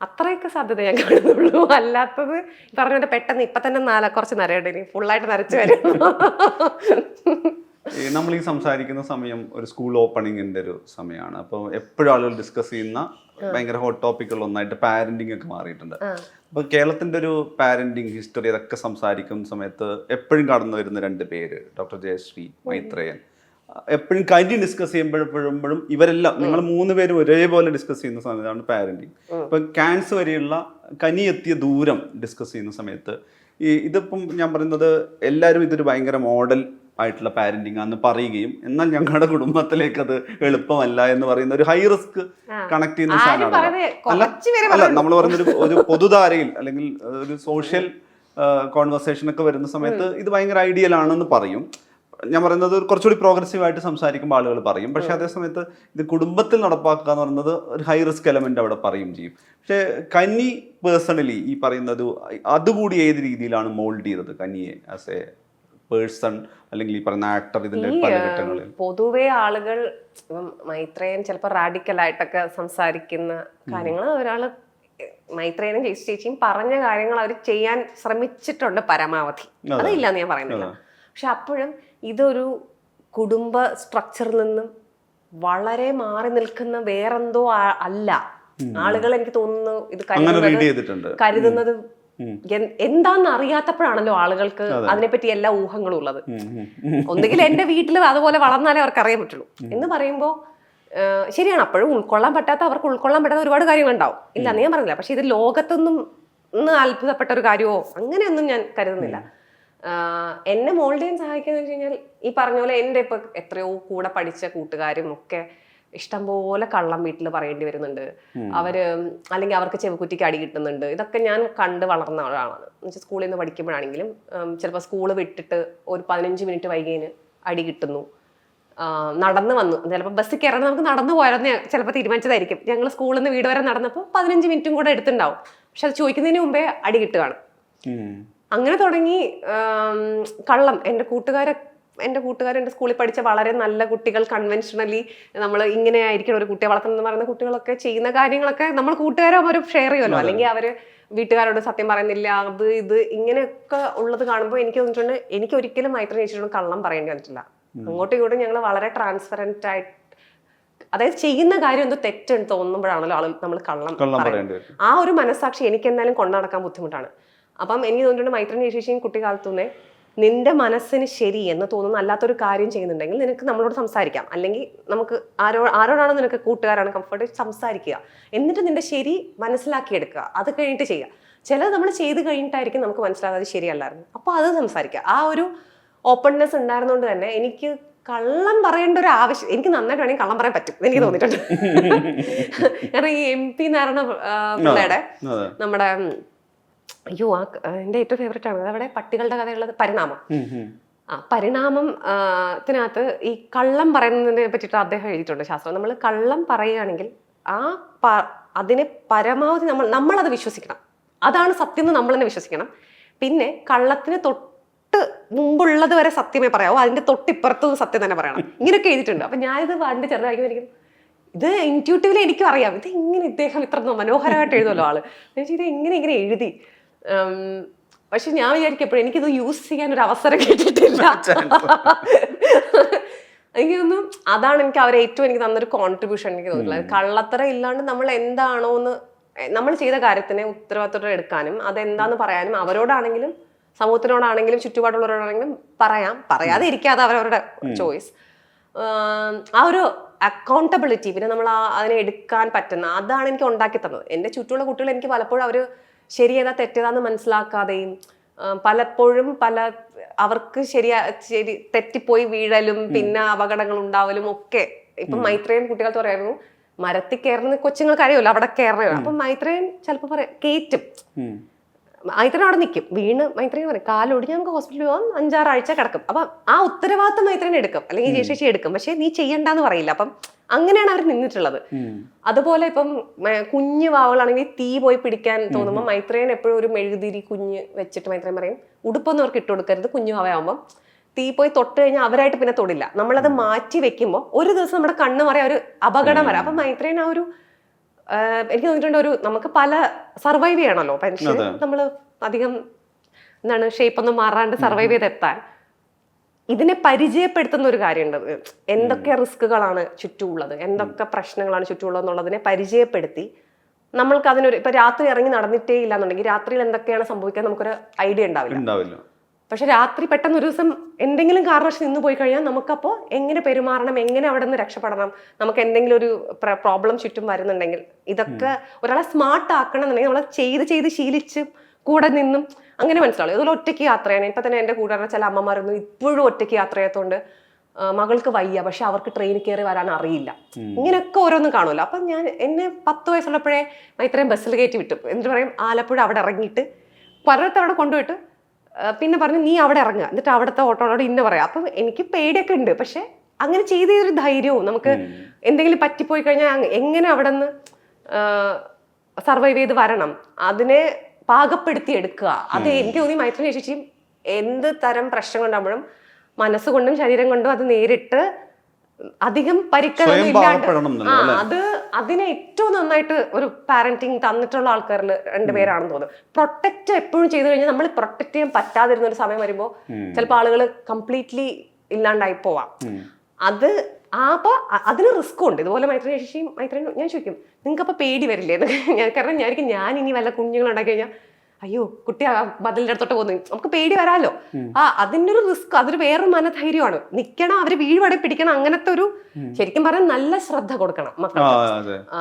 അത്രയൊക്കെ സാധ്യത ഞാൻ കാണുന്നുള്ളൂ. അല്ലാത്തത് പറഞ്ഞ പെട്ടെന്ന് ഇപ്പൊ തന്നെ കുറച്ച് നരയുണ്ട്, ഫുള്ളായിട്ട് നരച്ചു വരും. നമ്മൾ ഈ സംസാരിക്കുന്ന സമയം ഒരു സ്കൂൾ ഓപ്പണിങ്ങിന്റെ ഒരു സമയമാണ്. അപ്പോൾ എപ്പോഴും ആളുകൾ ഡിസ്കസ് ചെയ്യുന്ന ഭയങ്കര ഹോട്ട് ടോപ്പിക്കുള്ള ഒന്നായിട്ട് പാരന്റിങ് ഒക്കെ മാറിയിട്ടുണ്ട്. അപ്പൊ കേരളത്തിന്റെ ഒരു പാരന്റിങ് ഹിസ്റ്ററി അതൊക്കെ സംസാരിക്കുന്ന സമയത്ത് എപ്പോഴും കടന്നു വരുന്ന രണ്ട് പേര്, ഡോക്ടർ ജയശ്രീ, മൈത്രേയൻ. എപ്പോഴും കാര്യം ഡിസ്കസ് ചെയ്യുമ്പോഴും ഇവരെല്ലാം, നിങ്ങൾ 3 പേരും ഒരേപോലെ ഡിസ്കസ് ചെയ്യുന്ന സമയത്താണ് പാരന്റിങ്. ഇപ്പൊ ക്യാൻസർ വരെയുള്ള കനിയെത്തിയ ദൂരം ഡിസ്കസ് ചെയ്യുന്ന സമയത്ത് ഇതിപ്പം ഞാൻ പറയുന്നത് എല്ലാവരും ഇതൊരു ഭയങ്കര മോഡൽ ആയിട്ടുള്ള പാരന്റിങ് ആണെന്ന് പറയുകയും, എന്നാൽ ഞങ്ങളുടെ കുടുംബത്തിലേക്ക് അത് എളുപ്പമല്ല എന്ന് പറയുന്ന ഒരു ഹൈ റിസ്ക് കണക്ട് ചെയ്യുന്ന സാധനമാണ്. അല്ല, നമ്മൾ പറയുന്ന ഒരു പൊതുധാരയിൽ അല്ലെങ്കിൽ ഒരു സോഷ്യൽ കോൺവെർസേഷൻ ഒക്കെ വരുന്ന സമയത്ത് ഇത് ഭയങ്കര ഐഡിയൽ ആണെന്ന് പറയും. ഞാൻ പറയുന്നത് കുറച്ചുകൂടി പ്രോഗ്രസീവ് ആയിട്ട് സംസാരിക്കുമ്പോൾ ആളുകൾ പറയും. പക്ഷെ അതേസമയത്ത് ഇത് കുടുംബത്തിൽ നടപ്പാക്കുക എന്ന് പറയുന്നത് ഒരു ഹൈ റിസ്ക് എലമെന്റ് അവിടെ പറയും ചെയ്യും. പക്ഷെ കന്നി പേഴ്സണലി ഈ പറയുന്നത് അതുകൂടി ഏത് രീതിയിലാണ് മോൾഡ് ചെയ്തത് കന്നിയെ ആസ് എ പേഴ്സൺ, അല്ലെങ്കിൽ ഈ പറയുന്ന ആക്ടർ ഇതിന്റെ പല ഘട്ടങ്ങളിൽ? പൊതുവെ ആളുകൾ മൈത്രേയൻ ചിലപ്പോൾ റാഡിക്കലായിട്ടൊക്കെ സംസാരിക്കുന്ന കാര്യങ്ങൾ, ഒരാള് മൈത്രേയനും ചേച്ചിയും പറഞ്ഞ കാര്യങ്ങൾ അവർ ചെയ്യാൻ ശ്രമിച്ചിട്ടുണ്ട് പരമാവധി, അതില്ലാന്ന് ഞാൻ പറയുന്നില്ല. പക്ഷെ അപ്പോഴും ഇതൊരു കുടുംബ സ്ട്രക്ചറിൽ നിന്നും വളരെ മാറി നിൽക്കുന്ന വേറെന്തോ അല്ല. ആളുകൾ എനിക്ക് തോന്നുന്നു ഇത് കരുതുന്നത് എന്താന്ന് അറിയാത്തപ്പോഴാണല്ലോ ആളുകൾക്ക് അതിനെപ്പറ്റി എല്ലാ ഊഹങ്ങളും ഉള്ളത്. ഒന്നുകിൽ എന്റെ വീട്ടിൽ അതുപോലെ വളർന്നാലേ അവർക്ക് അറിയാൻ പറ്റുള്ളൂ എന്ന് പറയുമ്പോൾ ശരിയാണ്. അപ്പോഴും അവർക്ക് ഉൾക്കൊള്ളാൻ പറ്റാത്ത ഒരുപാട് കാര്യങ്ങളുണ്ടാവും, ഇല്ല എന്ന് ഞാൻ പറഞ്ഞില്ല. പക്ഷെ ഇത് ലോകത്തൊന്നും അത്ഭുതപ്പെട്ട ഒരു കാര്യമോ അങ്ങനെയൊന്നും ഞാൻ കരുതുന്നില്ല. എന്നെ മോൾഡ് ചെയ്യാൻ സഹായിക്കാന്ന് വെച്ച് കഴിഞ്ഞാൽ ഈ പറഞ്ഞ പോലെ എൻ്റെ ഇപ്പൊ എത്രയോ കൂടെ പഠിച്ച കൂട്ടുകാരും ഒക്കെ ഇഷ്ടംപോലെ കള്ളം വീട്ടിൽ പറയേണ്ടി വരുന്നുണ്ട്. അല്ലെങ്കിൽ അവർക്ക് ചെവിക്കുറ്റിക്ക് അടി കിട്ടുന്നുണ്ട്. ഇതൊക്കെ ഞാൻ കണ്ട് വളർന്ന ആളാണ്. എന്നുവെച്ചാൽ സ്കൂളിൽ നിന്ന് പഠിക്കുമ്പോഴാണെങ്കിലും ചിലപ്പോൾ സ്കൂള് വിട്ടിട്ട് ഒരു 15 മിനിറ്റ് വൈകിയതിന് അടി കിട്ടുന്നു. നടന്ന് വന്നു, ചിലപ്പോൾ ബസ്സിൽ കയറണം, നമുക്ക് നടന്നു പോയാലെന്ന് ചിലപ്പോൾ തീരുമാനിച്ചതായിരിക്കും. ഞങ്ങൾ സ്കൂളിൽ നിന്ന് വീട് വരെ നടന്നപ്പോൾ 15 മിനിറ്റും കൂടെ എടുത്തുണ്ടാവും. പക്ഷെ അത് ചോദിക്കുന്നതിന് മുമ്പേ അടി കിട്ടുകയാണ്. അങ്ങനെ തുടങ്ങി കള്ളം. എൻ്റെ കൂട്ടുകാർ എൻ്റെ സ്കൂളിൽ പഠിച്ച വളരെ നല്ല കുട്ടികൾ, കൺവെൻഷനലി നമ്മൾ ഇങ്ങനെ ആയിരിക്കണം ഒരു കുട്ടിയെ വളർത്തണം എന്ന് പറയുന്ന കുട്ടികളൊക്കെ ചെയ്യുന്ന കാര്യങ്ങളൊക്കെ നമ്മൾ കൂട്ടുകാരും അവർ ഷെയർ ചെയ്യുമല്ലോ. അല്ലെങ്കിൽ അവർ വീട്ടുകാരോട് സത്യം പറയുന്നില്ല, ഇത് ഇങ്ങനെയൊക്കെ ഉള്ളത് കാണുമ്പോൾ എനിക്ക് തോന്നിയിട്ടുണ്ട് എനിക്ക് ഒരിക്കലും മൈത്രി ചേച്ചിയോട് കള്ളം പറയേണ്ടി വന്നിട്ടില്ല. അങ്ങോട്ടും ഇങ്ങോട്ടും ഞങ്ങൾ വളരെ ട്രാൻസ്പെറന്റ് ആയിട്ട്, അതായത് ചെയ്യുന്ന കാര്യം എന്തോ തെറ്റെന്ന് തോന്നുമ്പോഴാണല്ലോ നമ്മൾ കള്ളം പറയുന്നത്. ആ ഒരു മനസ്സാക്ഷി എനിക്ക് എന്തായാലും കൊണ്ടു നടക്കാൻ ബുദ്ധിമുട്ടാണ്. അപ്പം എനിക്ക് തോന്നിയിട്ടുണ്ട് മൈത്രി ചേച്ചിയും കുട്ടിക്കാലത്തുനിന്നേ നിന്റെ മനസ്സിന് ശരി എന്ന് തോന്നുന്ന അല്ലാത്തൊരു കാര്യം ചെയ്യുന്നുണ്ടെങ്കിൽ നിനക്ക് നമ്മളോട് സംസാരിക്കാം. അല്ലെങ്കിൽ നമുക്ക് ആരോടാണ് നിനക്ക് കൂട്ടുകാരാണ് കംഫർട്ട് സംസാരിക്കുക. എന്നിട്ട് നിന്റെ ശരി മനസ്സിലാക്കിയെടുക്കുക. അത് കഴിഞ്ഞിട്ട് ചെയ്യുക. ചിലത് നമ്മൾ ചെയ്ത് കഴിഞ്ഞിട്ടായിരിക്കും നമുക്ക് മനസ്സിലാകാതെ ശരിയല്ലായിരുന്നു. അപ്പോൾ അത് സംസാരിക്കുക. ആ ഒരു ഓപ്പൺനെസ് ഉണ്ടായിരുന്നതുകൊണ്ട് തന്നെ എനിക്ക് കള്ളം പറയേണ്ട ഒരു ആവശ്യം, എനിക്ക് നന്നായിട്ട് വേണമെങ്കിൽ കള്ളം പറയാൻ പറ്റും എനിക്ക് തോന്നിയിട്ടുണ്ട്. കാരണം ഈ MP നാരായണ പിള്ളയുടെ നമ്മുടെ എൻ്റെ ഏറ്റവും ഫേവറേറ്റ് ആണ് അവിടെ പട്ടികളുടെ കഥയുള്ളത് പരിണാമം. പരിണാമത്തിനകത്ത് ഈ കള്ളം പറയുന്നതിനെ പറ്റിയിട്ട് അദ്ദേഹം എഴുതിയിട്ടുണ്ട് ശാസ്ത്രം. നമ്മൾ കള്ളം പറയുകയാണെങ്കിൽ അതിനെ പരമാവധി നമ്മളത് വിശ്വസിക്കണം. അതാണ് സത്യം എന്ന് നമ്മൾ തന്നെ വിശ്വസിക്കണം. പിന്നെ കള്ളത്തിന് തൊട്ട് മുമ്പുള്ളത് വരെ സത്യമേ പറയാവൂ, അതിന്റെ തൊട്ടിപ്പുറത്തും സത്യം തന്നെ പറയണം. ഇങ്ങനെയൊക്കെ എഴുതിയിട്ടുണ്ട്. അപ്പൊ ഞാനിത് അതിന്റെ ചെറുതായിരിക്കും ഇത് ഇൻറ്റ്യൂട്ടീവ്ലി എനിക്കും അറിയാം ഇത് എങ്ങനെ ഇദ്ദേഹം ഇത്ര മനോഹരമായിട്ട് എഴുതുമല്ലോ ആള്. ഇത് ഇങ്ങനെ എഴുതി. പക്ഷെ ഞാൻ വിചാരിക്കും എപ്പോഴും എനിക്കിത് യൂസ് ചെയ്യാൻ ഒരു അവസരം കിട്ടിയിട്ടില്ല. എനിക്ക് തോന്നുന്നു അതാണ് എനിക്ക് തന്നൊരു കോൺട്രിബ്യൂഷൻ എനിക്ക് തോന്നിയിട്ടുള്ളത്. കള്ളത്തരം ഇല്ലാണ്ട് നമ്മൾ എന്താണോ എന്ന് നമ്മൾ ചെയ്ത കാര്യത്തിനെ ഉത്തരവാദിത്തത്തോടെ എടുക്കാനും അതെന്താന്ന് പറയാനും അവരോടാണെങ്കിലും സമൂഹത്തിനോടാണെങ്കിലും ചുറ്റുപാടുള്ളവരോടാണെങ്കിലും പറയാതെ ഇരിക്കാതെ അവരവരുടെ ചോയ്സ്. ആ ഒരു അക്കൗണ്ടബിലിറ്റി, പിന്നെ നമ്മൾ അതിനെ എടുക്കാൻ പറ്റുന്ന, അതാണ് എനിക്ക് ഉണ്ടാക്കി തന്നത്. എൻ്റെ ചുറ്റുമുള്ള കുട്ടികൾ എനിക്ക് പലപ്പോഴും അവർ ശരിയേതാ തെറ്റേതാന്ന് മനസ്സിലാക്കാതെയും പലപ്പോഴും അവർക്ക് ശരി തെറ്റിപ്പോയി വീഴലും പിന്നെ അപകടങ്ങൾ ഉണ്ടാവലും ഒക്കെ. ഇപ്പം മൈത്രേയൻ കുട്ടികൾക്ക് പറയായിരുന്നു മരത്തിൽ കയറുന്ന കൊച്ചുങ്ങൾക്ക് അറിയുമല്ലോ അവിടെ കയറണം. അപ്പം മൈത്രേയൻ ചിലപ്പോൾ പറയാം കയറ്റും, മൈത്രേയൻ അവിടെ നിൽക്കും, വീണ് മൈത്രേയൻ പറയും കാലൊടിഞ്ഞ് നമുക്ക് ഹോസ്പിറ്റലിൽ പോകാം, 5-6 ആഴ്ച കിടക്കും. അപ്പം ആ ഉത്തരവാദിത്തം മൈത്രേയൻ എടുക്കും, അല്ലെങ്കിൽ ജയശേഷി എടുക്കും, പക്ഷെ നീ ചെയ്യണ്ടെന്ന് പറയില്ല. അപ്പം അങ്ങനെയാണ് അവർ നിന്നിട്ടുള്ളത്. അതുപോലെ ഇപ്പം കുഞ്ഞു വാവുകളാണെങ്കിൽ തീ പോയി പിടിക്കാൻ തോന്നുമ്പോൾ മൈത്രേയൻ എപ്പോഴും ഒരു മെഴുകുതിരി കുഞ്ഞ് വെച്ചിട്ട് മൈത്രേയൻ പറയും ഉടുപ്പൊന്നും അവർക്ക് ഇട്ട് കൊടുക്കരുത്, കുഞ്ഞു വാവയാകുമ്പം തീ പോയി തൊട്ട് കഴിഞ്ഞാൽ അവരായിട്ട് പിന്നെ തൊടില്ല. നമ്മളത് മാറ്റി വെക്കുമ്പോൾ ഒരു ദിവസം നമ്മുടെ കണ്ണ് പറയാൻ ഒരു അപകടം വരാം. അപ്പൊ മൈത്രേയൻ ആ ഒരു എനിക്ക് തോന്നിയിട്ടുണ്ട് നമുക്ക് പല സർവൈവ് ചെയ്യണമല്ലോ പെൻഷൻ, നമ്മൾ അധികം എന്താണ് ഷേപ്പൊന്നും മാറാണ്ട് സർവൈവ് ചെയ്തെത്താൻ ഇതിനെ പരിചയപ്പെടുത്തുന്ന ഒരു കാര്യമുണ്ട്. എന്തൊക്കെ റിസ്കുകളാണ് ചുറ്റുമുള്ളത്, എന്തൊക്കെ പ്രശ്നങ്ങളാണ് ചുറ്റുമുള്ളത് എന്നുള്ളതിനെ പരിചയപ്പെടുത്തി നമ്മൾക്ക് അതിനൊരു ഇപ്പൊ രാത്രി ഇറങ്ങി നടന്നിട്ടേ ഇല്ല എന്നുണ്ടെങ്കിൽ രാത്രിയിൽ എന്തൊക്കെയാണ് സംഭവിക്കാൻ നമുക്കൊരു ഐഡിയ ഉണ്ടാവില്ല. പക്ഷെ രാത്രി പെട്ടെന്ന് ഒരു ദിവസം എന്തെങ്കിലും കാരണവശാൽ നിന്ന് പോയി കഴിഞ്ഞാൽ നമുക്കപ്പോൾ എങ്ങനെ പെരുമാറണം, എങ്ങനെ അവിടെ നിന്ന് രക്ഷപ്പെടണം, നമുക്ക് എന്തെങ്കിലും ഒരു പ്രോബ്ലം ചുറ്റും വരുന്നുണ്ടെങ്കിൽ ഇതൊക്കെ ഒരാളെ സ്മാർട്ട് ആക്കണം എന്നുണ്ടെങ്കിൽ നമ്മൾ ചെയ്ത് ശീലിച്ച് കൂടെ നിന്നും അങ്ങനെ മനസ്സിലാവും. ഇതുപോലെ ഒറ്റയ്ക്ക് യാത്ര ചെയ്യണം. ഇപ്പൊ തന്നെ എൻ്റെ കൂടെ ചില അമ്മമാരൊന്നും ഇപ്പോഴും ഒറ്റയ്ക്ക് യാത്ര ചെയ്യാത്തതുകൊണ്ട് മകൾക്ക് വയ്യ, പക്ഷെ അവർക്ക് ട്രെയിനിൽ കയറി വരാൻ അറിയില്ല. ഇങ്ങനെയൊക്കെ ഓരോന്നും കാണുമല്ലോ. അപ്പം എന്നെ 10 വയസ്സുള്ളപ്പോഴേ ഇത്രയും ബസ്സിൽ കയറ്റി വിട്ടു. എന്നിട്ട് പറയും ആലപ്പുഴ അവിടെ ഇറങ്ങിയിട്ട് പലയിടത്തവിടെ കൊണ്ടുപോയിട്ട് പിന്നെ പറഞ്ഞു നീ അവിടെ ഇറങ്ങുക, എന്നിട്ട് അവിടുത്തെ ഓട്ടോയോട് ഇന്ന പറയാം. അപ്പം എനിക്ക് പേടിയൊക്കെ ഉണ്ട്, പക്ഷെ അങ്ങനെ ചെയ്തൊരു ധൈര്യവും നമുക്ക് എന്തെങ്കിലും പറ്റിപ്പോയി കഴിഞ്ഞാൽ എങ്ങനെ അവിടെ നിന്ന് സർവൈവ് ചെയ്ത് വരണം അതിനെ പാകപ്പെടുത്തി എടുക്കുക. അത് എനിക്ക് തോന്നി മൈത്രേയൻ ചേച്ചിയും എന്ത് തരം പ്രശ്നങ്ങൾ ഉണ്ടാകുമ്പോഴും മനസ്സുകൊണ്ടും ശരീരം കൊണ്ടും അത് നേരിട്ട് അധികം പരിക്കൊന്നും ഇല്ലാണ്ട് അതിനെ ഏറ്റവും നന്നായിട്ട് ഒരു പാരന്റിങ് തന്നിട്ടുള്ള ആൾക്കാരിൽ 2 പേരാണെന്ന് തോന്നുന്നു. പ്രൊട്ടക്റ്റ് എപ്പോഴും ചെയ്തു കഴിഞ്ഞാൽ നമ്മൾ പ്രൊട്ടക്ട് ചെയ്യാൻ പറ്റാതിരുന്ന ഒരു സമയം വരുമ്പോൾ ചിലപ്പോൾ ആളുകൾ കംപ്ലീറ്റ്ലി ഇല്ലാണ്ടായി പോവാം. അപ്പൊ അതിന് റിസ്ക്കും ഉണ്ട്. ഇതുപോലെ മൈത്രേയൻ ഞാൻ ചോദിക്കും നിങ്ങൾക്ക് അപ്പൊ പേടി വരില്ലേ? കാരണം ഞാൻ ഇനി വല്ല കുഞ്ഞുങ്ങളുണ്ടാക്കി കഴിഞ്ഞാൽ അയ്യോ കുട്ടി മതിലിന്റെ അടുത്തോട്ട് പോകുന്നു, നമുക്ക് പേടി വരാലോ. അതിന്റെ ഒരു റിസ്ക്, അതൊരു വേറൊരു മനധൈര്യമാണ്. നിക്കണം, അവര് വീഴ്വടെ പിടിക്കണം, അങ്ങനത്തെ ഒരു ശരിക്കും പറഞ്ഞാൽ നല്ല ശ്രദ്ധ കൊടുക്കണം മക്കൾക്ക്.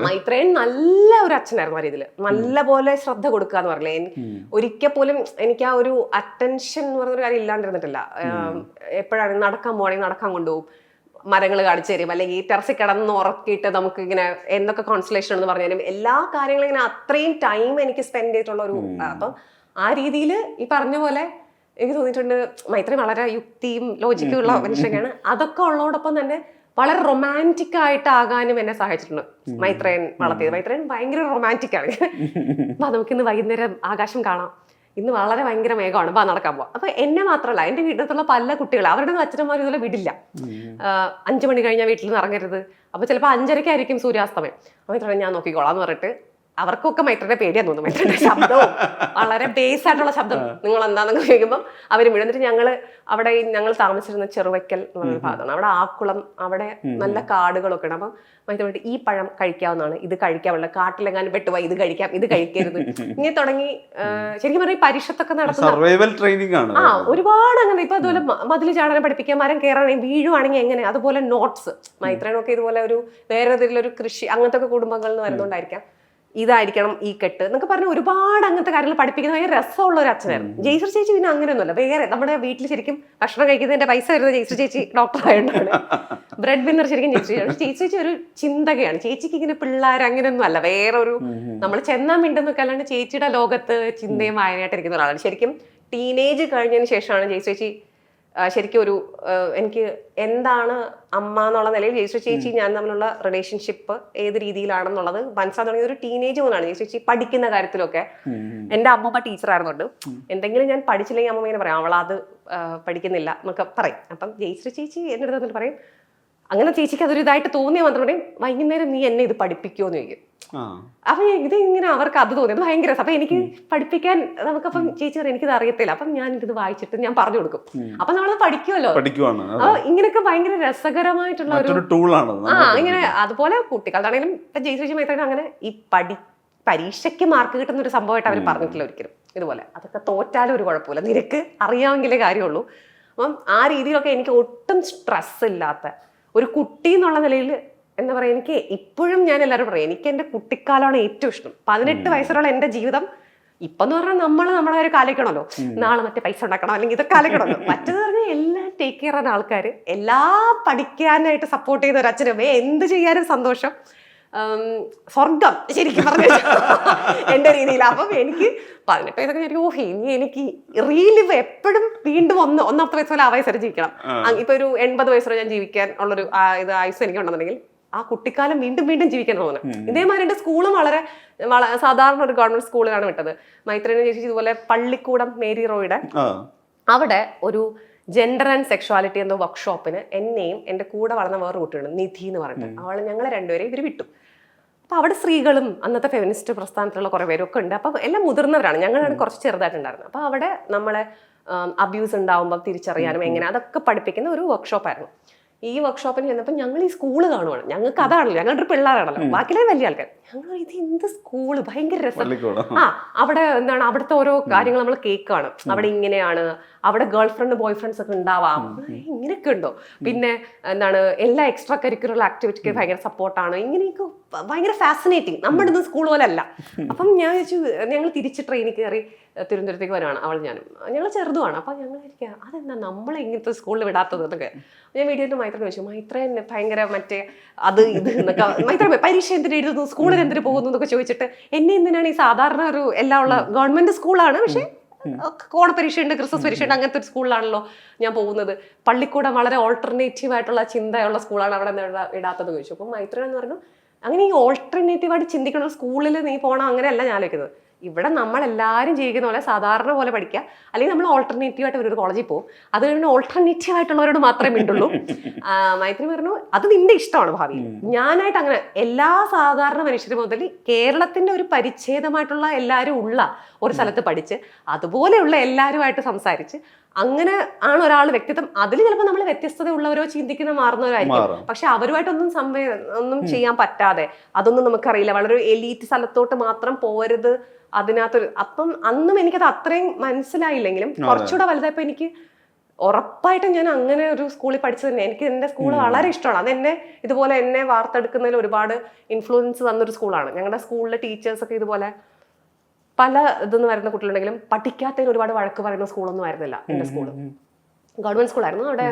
മൈത്രേയൻ നല്ല ഒരു അച്ഛനായിരുന്നു ആ രീതിയിൽ, നല്ല പോലെ ശ്രദ്ധ കൊടുക്കുക എന്ന് പറഞ്ഞില്ലേ. ഒരിക്കൽ പോലും എനിക്ക് ആ ഒരു അറ്റൻഷൻ എന്ന് പറഞ്ഞൊരു കാര്യം ഇല്ലാണ്ടിരുന്നിട്ടില്ല. എപ്പോഴാണ് നടക്കാൻ പോവാണെങ്കിൽ നടക്കാൻ കൊണ്ടുപോകും, മരങ്ങൾ കാണിച്ചു തരും, അല്ലെങ്കിൽ ടെറസിൽ കിടന്ന് ഉറക്കിയിട്ട് നമുക്ക് ഇങ്ങനെ എന്തൊക്കെ കോൺസലേഷൻ എന്ന് പറഞ്ഞാലും എല്ലാ കാര്യങ്ങളും ഇങ്ങനെ അത്രയും ടൈം എനിക്ക് സ്പെൻഡ് ചെയ്തിട്ടുള്ള ഒരു അപ്പം ആ രീതിയിൽ ഈ പറഞ്ഞ പോലെ എനിക്ക് തോന്നിയിട്ടുണ്ട് മൈത്രേയൻ വളരെ യുക്തിയും ലോജിക്കും ഉള്ള മനുഷ്യനാണ്. അതൊക്കെ ഉള്ളതോടൊപ്പം തന്നെ വളരെ റൊമാൻറ്റിക് ആയിട്ടാകാനും എന്നെ സഹായിച്ചിട്ടുണ്ട് മൈത്രേയൻ വളർത്തിയത്. മൈത്രേയൻ ഭയങ്കര റൊമാൻറ്റിക് ആണ്. അപ്പൊ നമുക്കിന്ന് വൈകുന്നേരം ആകാശം കാണാം, ഇന്ന് വളരെ ഭയങ്കര മേഘമാണ്, നടക്കാൻ പോവാം. അപ്പൊ എന്നെ മാത്രമല്ല എൻ്റെ വീട്ടിലുള്ള പല കുട്ടികൾ അവരുടെ അച്ഛനന്മാർ ഇതുപോലെ വിടില്ല. 5 മണി കഴിഞ്ഞാൽ വീട്ടിൽ നിന്ന് ഇറങ്ങരുത്. അപ്പൊ ചിലപ്പോൾ 5:30 സൂര്യാസ്തമയം. അപ്പോൾ ഞാൻ നോക്കിക്കോളാം എന്ന് പറഞ്ഞിട്ട് അവർക്കൊക്കെ മൈത്രേയന്റെ പേടിയാന്ന് തോന്നുന്നു. മൈത്രേയന്റെ ശബ്ദവും വളരെ ബേസ് ആയിട്ടുള്ള ശബ്ദം, നിങ്ങൾ എന്താണെന്ന് ചോദിക്കുമ്പോൾ അവർ വീഴുന്നിട്ട് ഞങ്ങൾ താമസിച്ചിരുന്ന ചെറുവയ്ക്കൽ എന്ന് പറഞ്ഞ ഭാഗമാണ്. അവിടെ ആക്കുളം, അവിടെ നല്ല കാടുകളൊക്കെ ഉണ്ട്. അപ്പം മൈത്രേയൻ ഈ പഴം കഴിക്കാവുന്നതാണ്, ഇത് കഴിക്കാവുള്ള, കാട്ടിലെങ്ങാനും പെട്ടുപോയി ഇത് കഴിക്കാം, ഇത് കഴിക്കരുത്, ഇങ്ങനെ തുടങ്ങി ശരിക്കും പറഞ്ഞാൽ ഈ പരിഷത്തൊക്കെ നടത്തുന്ന ഒരുപാട് അങ്ങനെ. ഇപ്പൊ അതുപോലെ മതിൽ ചാടാൻ പഠിപ്പിക്കാൻ, മരം കയറാണെങ്കിൽ വീഴുവാണെങ്കിൽ എങ്ങനെ, അതുപോലെ നോട്ട്സ്. മൈത്രേയനൊക്കെ ഇതുപോലെ ഒരു വേറെ ഏതെങ്കിലും ഒരു കൃഷി അങ്ങനത്തെ ഒക്കെ കുടുംബങ്ങളിൽ നിന്ന് വരുന്നോണ്ടായിരിക്കാം ഇതായിരിക്കണം ഈ കെട്ട് എന്നൊക്കെ പറഞ്ഞ് ഒരുപാട് അങ്ങനത്തെ കാര്യങ്ങൾ പഠിപ്പിക്കുന്ന ഭയങ്കര രസമുള്ള ഒരു അച്ഛനായിരുന്നു. ജയശ്രീ ചേച്ചി പിന്നെ അങ്ങനെയൊന്നുമല്ല, വേറെ നമ്മുടെ വീട്ടിൽ ശരിക്കും ഭക്ഷണം കഴിക്കുന്നതിന്റെ പൈസ വരുന്നത് ജയശ്രീ ചേച്ചി ഡോക്ടർ ആയതുകൊണ്ടാണ്. ബ്രെഡ് വിന്നർ ശരിക്കും ജയശ്രീ ചേച്ചി ഒരു ചിന്തകയാണ്. ചേച്ചിക്ക് ഇങ്ങനെ പിള്ളേർ അങ്ങനെയൊന്നും അല്ല, വേറെ ഒരു നമ്മൾ ചെന്നാൻ മിണ്ടെന്നൊക്കെ അല്ലാണ്ട് ചേച്ചിയുടെ ലോകത്ത് ചിന്തയും വായനയായിട്ടിരിക്കുന്ന ഒരാളാണ്. ശരിക്കും ടീനേജ് കഴിഞ്ഞതിന് ശേഷമാണ് ജയശ്രീ ചേച്ചി ശരിക്കും ഒരു എനിക്ക് എന്താണ് അമ്മ എന്നുള്ള നിലയിൽ ജയശ്രീ ചേച്ചി ഞാൻ തമ്മിലുള്ള റിലേഷൻഷിപ്പ് ഏത് രീതിയിലാണെന്നുള്ളത് മനസ്സിലാക്കാൻ തുടങ്ങിയത് ഒരു ടീനേജ് മുതലാണ്. ജയശ്രീ ചേച്ചി പഠിക്കുന്ന കാര്യത്തിലൊക്കെ എൻ്റെ അമ്മൂമ്മ ടീച്ചറായിരുന്നുണ്ട്. എന്തെങ്കിലും ഞാൻ പഠിച്ചില്ലെങ്കിൽ അമ്മ ഇങ്ങനെ പറയാം അവളത് പഠിക്കുന്നില്ല എന്നൊക്കെ പറയും. അപ്പം ജയശ്രീ ചേച്ചി എൻ്റെ അടുത്ത് പറയും അങ്ങനെ ചേച്ചിക്ക് അതൊരു ഇതായിട്ട് തോന്നിയ മാത്രമേ വൈകുന്നേരം നീ എന്നെ ഇത് പഠിപ്പിക്കുമോ എന്ന് ചോദിക്കും. അപ്പൊ ഇത് ഇങ്ങനെ അവർക്ക് അത് തോന്നിയത് ഭയങ്കര രസം. അപ്പൊ എനിക്ക് പഠിപ്പിക്കാൻ നമുക്കപ്പം ചേച്ചി പറയും എനിക്കിത് അറിയത്തില്ല, അപ്പം ഞാൻ ഇത് വായിച്ചിട്ട് ഞാൻ പറഞ്ഞു കൊടുക്കും. അപ്പൊ നമ്മളത് പഠിക്കുമല്ലോ. അപ്പൊ ഇങ്ങനെയൊക്കെ ഭയങ്കര രസകരമായിട്ടുള്ള ഒരു ടൂളാണ്. ഇങ്ങനെ അതുപോലെ കുട്ടികളുടെയാണെങ്കിലും ഇപ്പൊ ജയശ്രീ മൈത്രേനും അങ്ങനെ ഈ പരീക്ഷയ്ക്ക് മാർക്ക് കിട്ടുന്ന ഒരു സംഭവമായിട്ട് അവർ പറഞ്ഞിട്ടില്ല ഒരിക്കലും. ഇതുപോലെ അതൊക്കെ തോറ്റാലും ഒരു കുഴപ്പമില്ല, നിനക്ക് അറിയാമെങ്കിലേ കാര്യമുള്ളൂ. അപ്പം ആ രീതിയിലൊക്കെ എനിക്ക് ഒട്ടും സ്ട്രെസ് ഇല്ലാത്ത ഒരു കുട്ടി എന്നുള്ള നിലയിൽ എന്താ പറയുക, എനിക്ക് ഇപ്പോഴും ഞാൻ എല്ലാവരും പറയും എനിക്ക് എൻ്റെ കുട്ടിക്കാലമാണ് ഏറ്റവും ഇഷ്ടം. 18 വയസ്സിലുള്ള എൻ്റെ ജീവിതം ഇപ്പം എന്ന് പറഞ്ഞാൽ നമ്മളെ ഒരു കാലിക്കണമല്ലോ, നാളെ മറ്റേ പൈസ ഉണ്ടാക്കണം അല്ലെങ്കിൽ ഇതൊക്കെ കാലിക്കണമല്ലോ. മറ്റേന്ന് പറഞ്ഞാൽ എല്ലാം ടേക്ക് കെയർ ചെയ്യുന്ന ആൾക്കാർ, പഠിക്കാനായിട്ട് സപ്പോർട്ട് ചെയ്യുന്ന ഒരു അച്ഛനമ്മയെ, എന്ത് ചെയ്യാനും സന്തോഷം, സ്വർഗം ശരിക്കും പറഞ്ഞു എൻ്റെ രീതിയിൽ. അപ്പം എനിക്ക് 18 വയസ്സൊക്കെ ഞാൻ ഇനി എനിക്ക് റീലിവ് എപ്പോഴും വീണ്ടും ഒന്നാമത്തെ വയസ്സ് പോലെ ആ വയസ്സ് വരെ ജീവിക്കണം. ഇപ്പൊ ഒരു 80 വയസ്സ് വരെ ഞാൻ ജീവിക്കാൻ ഉള്ളൊരു ആയുസ് എനിക്ക് ഉണ്ടെന്നുണ്ടെങ്കിൽ ആ കുട്ടിക്കാലം വീണ്ടും വീണ്ടും ജീവിക്കാൻ തോന്നുന്നു. ഇതേമാതിരി എൻ്റെ സ്കൂളും വളരെ സാധാരണ ഒരു ഗവൺമെന്റ് സ്കൂളിലാണ് വിട്ടത്. മൈത്രേനെ ചേച്ചി ഇതുപോലെ പള്ളിക്കൂടം മേരി റോയുടെ അവിടെ ഒരു ജെൻഡർ ആൻഡ് സെക്ഷുവാലിറ്റി എന്തോ വർക്ക്ഷോപ്പിന് എന്നെയും എൻ്റെ കൂടെ വളർന്ന വേറൊരു കുട്ടിയുണ്ട് നിധി എന്ന് പറഞ്ഞിട്ട്, ഞങ്ങളെ രണ്ടുപേരെയും ഇവർ വിട്ടു. അപ്പോൾ അവിടെ സ്ത്രീകളും അന്നത്തെ ഫെമിനിസ്റ്റ് പ്രസ്ഥാനത്തിലുള്ള കുറേ പേരൊക്കെ ഉണ്ട്. അപ്പോൾ എല്ലാം മുതിർന്നവരാണ്, ഞങ്ങളാണ് കുറച്ച് ചെറുതായിട്ടുണ്ടായിരുന്നത്. അപ്പോൾ അവിടെ നമ്മളെ അബ്യൂസ് ഉണ്ടാവുമ്പോൾ തിരിച്ചറിയാനും എങ്ങനെ അതൊക്കെ പഠിപ്പിക്കുന്ന ഒരു വർക്ക്ഷോപ്പായിരുന്നു. ഈ വർക്ക്ഷോപ്പിന് ചെന്നപ്പോൾ ഞങ്ങൾ ഈ സ്കൂള് കാണുവാണ്. ഞങ്ങൾക്ക് അതാണല്ലോ, ഞങ്ങളുടെ പിള്ളേരാണല്ലോ, ബാക്കിയുള്ള വലിയ ആൾക്കാർ. ഞങ്ങൾ ഇത് എന്ത് സ്കൂള്, ഭയങ്കര രസം. അവിടെ എന്താണ് അവിടുത്തെ ഓരോ കാര്യങ്ങൾ നമ്മൾ കേൾക്കാണ്. അവിടെ ഇങ്ങനെയാണ്, അവിടെ ഗേൾ ഫ്രണ്ട് ബോയ് ഫ്രണ്ട്സ് ഒക്കെ ഉണ്ടാവാം, ഇങ്ങനെയൊക്കെ ഉണ്ടോ, പിന്നെ എന്താണ് എല്ലാ എക്സ്ട്രാ കരിക്കുലർ ആക്ടിവിറ്റിക്ക് ഭയങ്കര സപ്പോർട്ടാണ്, ഇങ്ങനെയൊക്കെ ഭയങ്കര ഫാസിനേറ്റിംഗ്. നമ്മുടെ ഒന്നും സ്കൂൾ പോലെ അല്ല. അപ്പം ഞാൻ ചോദിച്ചു, ഞങ്ങൾ തിരിച്ച് ട്രെയിനിൽ കയറി തിരുവനന്തപുരത്തേക്ക് വരുവാണ്, ഞങ്ങൾ ചെറുതുമാണ്. അപ്പം ഞങ്ങൾ ഇരിക്കുക അതെന്താ നമ്മളെ ഇങ്ങനത്തെ സ്കൂളിൽ വിടാത്തത് എന്നൊക്കെ ഞാൻ വീഡിയോയിൽ മൈത്രേനെ ചോദിച്ചു. മൈത്രേൻ ഭയങ്കര മറ്റേ അത് ഇത് എന്നൊക്കെ, മൈത്രേൻ പരീക്ഷ എന്തിനു എഴുതുന്നു, സ്കൂളിൽ എന്തിനു പോകുന്നു എന്നൊക്കെ ചോദിച്ചിട്ട്, എന്നെ എന്തിനാണ് ഈ സാധാരണ ഒരു എല്ലാം ഉള്ള ഗവൺമെന്റ് സ്കൂളാണ്, പക്ഷെ ഓണപരീക്ഷയുണ്ട്, ക്രിസ്മസ് പരീക്ഷയുണ്ട്, അങ്ങനത്തെ ഒരു സ്കൂളിലാണല്ലോ ഞാൻ പോകുന്നത്. പള്ളിക്കൂടം വളരെ ഓൾട്ടർനേറ്റീവ് ആയിട്ടുള്ള ചിന്തയുള്ള സ്കൂളാണ്, അവിടെ ഇടാത്തത് ചോദിച്ചു. അപ്പം മൈത്രേൻ എന്ന് പറഞ്ഞു, അങ്ങനെ ഈ ഓൾട്ടർനേറ്റീവായിട്ട് ചിന്തിക്കുന്ന സ്കൂളിൽ നീ പോകണം അങ്ങനെയല്ല ഞാൻ ആലോചിക്കുന്നത്. ഇവിടെ നമ്മളെല്ലാവരും ജീവിക്കുന്ന പോലെ സാധാരണ പോലെ പഠിക്കുക, അല്ലെങ്കിൽ നമ്മൾ ഓൾട്ടർനേറ്റീവായിട്ട് ഒരു കോളേജിൽ പോകും, അത് കഴിഞ്ഞ് ഓൾട്ടർനേറ്റീവ് ആയിട്ടുള്ളവരോട് മാത്രമേ മിണ്ടുള്ളൂ. മൈത്രി പറഞ്ഞു അത് നിന്റെ ഇഷ്ടമാണ് ഭാവിയിൽ. ഞാനായിട്ട് അങ്ങനെ എല്ലാ സാധാരണ മനുഷ്യരും മുതൽ കേരളത്തിന്റെ ഒരു പരിച്ഛേദമായിട്ടുള്ള എല്ലാവരും ഉള്ള ഒരു സ്ഥലത്ത് പഠിച്ച് അതുപോലെയുള്ള എല്ലാവരുമായിട്ട് സംസാരിച്ച് അങ്ങനെ ആണ് ഒരാൾ വ്യക്തിത്വം. അതിൽ ചിലപ്പോൾ നമ്മൾ വ്യത്യസ്തത ഉള്ളവരോ ചിന്തിക്കുന്ന മാറുന്നവരായിരിക്കും, പക്ഷെ അവരുമായിട്ടൊന്നും ഒന്നും ചെയ്യാൻ പറ്റാതെ, അതൊന്നും നമുക്കറിയില്ല, വളരെ എലീറ്റ് സ്ഥലത്തോട്ട് മാത്രം പോരുത് അതിനകത്തൊരു. അപ്പം അന്നും എനിക്കത് അത്രയും മനസ്സിലായില്ലെങ്കിലും കുറച്ചുകൂടെ വലുതായപ്പോ എനിക്ക് ഉറപ്പായിട്ടും ഞാൻ അങ്ങനെ ഒരു സ്കൂളിൽ പഠിച്ചത് തന്നെ. എനിക്ക് എൻ്റെ സ്കൂൾ വളരെ ഇഷ്ടമാണ്. അത് ഇതുപോലെ എന്നെ വാർത്തെടുക്കുന്നതിൽ ഒരുപാട് ഇൻഫ്ലുവൻസ് തന്നൊരു സ്കൂളാണ്. ഞങ്ങളുടെ സ്കൂളിലെ ടീച്ചേഴ്സൊക്കെ ഇതുപോലെ പല ഇതെന്ന് വരുന്ന കുട്ടികളുണ്ടെങ്കിലും പഠിക്കാത്തതിന് ഒരുപാട് വഴക്ക് പറയുന്ന സ്കൂളൊന്നും ആയിരുന്നില്ല എൻ്റെ സ്കൂള്. ഗവൺമെന്റ് സ്കൂളായിരുന്നു. അവിടെ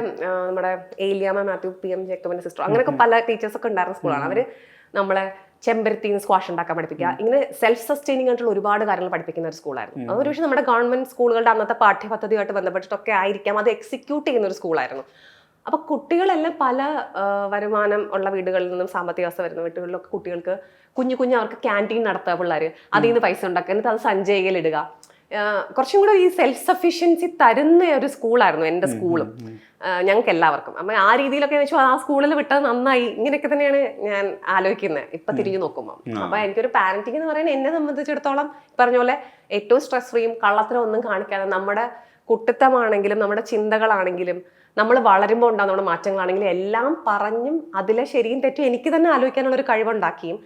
നമ്മുടെ ഏലിയാമ്മ മാത്യു, PM ജേക്കബിന്റെ സിസ്റ്റർ, അങ്ങനെയൊക്കെ പല ടീച്ചേഴ്സൊക്കെ ഉണ്ടായിരുന്ന സ്കൂളാണ്. അവര് നമ്മളെ ചെമ്പരത്തിന്ന് സ്ക്വാഷ് ഉണ്ടാക്കാൻ പഠിപ്പിക്കുക, ഇങ്ങനെ സെൽഫ് സസ്റ്റെയിനിങ് ആയിട്ടുള്ള ഒരുപാട് കാര്യങ്ങൾ പഠിപ്പിക്കുന്ന ഒരു സ്കൂളായിരുന്നു. അതൊരു പക്ഷേ നമ്മുടെ ഗവൺമെന്റ് സ്കൂളുകളുടെ അന്നത്തെ പാഠ്യപദ്ധതിയായിട്ട് ബന്ധപ്പെട്ടിട്ടൊക്കെ ആയിരിക്കാം അത് എക്സിക്യൂട്ട് ചെയ്യുന്ന ഒരു സ്കൂളായിരുന്നു. അപ്പൊ കുട്ടികളെല്ലാം പല വരുമാനം ഉള്ള വീടുകളിൽ നിന്നും, സാമ്പത്തിക വ്യവസ്ഥ വരുന്ന വീടുകളിലൊക്കെ കുട്ടികൾക്ക് കുഞ്ഞു അവർക്ക് ക്യാൻറ്റീൻ നടത്തുക, പിള്ളേർ അതിൽ നിന്ന് പൈസ ഉണ്ടാക്കുക, എന്നിട്ട് അത് സഞ്ചയിലിടുക. കുറച്ചും കൂടെ ഈ സെൽഫ് സഫീഷ്യൻസി തരുന്ന ഒരു സ്കൂളായിരുന്നു എൻ്റെ സ്കൂളും ഞങ്ങൾക്ക് എല്ലാവർക്കും. അപ്പം ആ രീതിയിലൊക്കെ വെച്ചാൽ ആ സ്കൂളിൽ വിട്ടത് നന്നായി. ഇങ്ങനെയൊക്കെ തന്നെയാണ് ഞാൻ ആലോചിക്കുന്നത് ഇപ്പൊ തിരിഞ്ഞു നോക്കുമ്പോൾ. അപ്പൊ എനിക്കൊരു പാരന്റിങ് എന്ന് പറയുന്നത് എന്നെ സംബന്ധിച്ചിടത്തോളം പറഞ്ഞ പോലെ ഏറ്റവും സ്ട്രെസ് ഫ്രീയും കള്ളത്തിനും ഒന്നും കാണിക്കാതെ നമ്മുടെ കുട്ടിത്തമാണെങ്കിലും നമ്മുടെ ചിന്തകളാണെങ്കിലും നമ്മൾ വളരുമ്പോൾ ഉണ്ടാകുന്ന നമ്മുടെ മാറ്റങ്ങളാണെങ്കിലും എല്ലാം പറഞ്ഞും അതിലെ ശരിയും തെറ്റും എനിക്ക് തന്നെ ആലോചിക്കാനുള്ള ഒരു കഴിവുണ്ടാക്കിയും,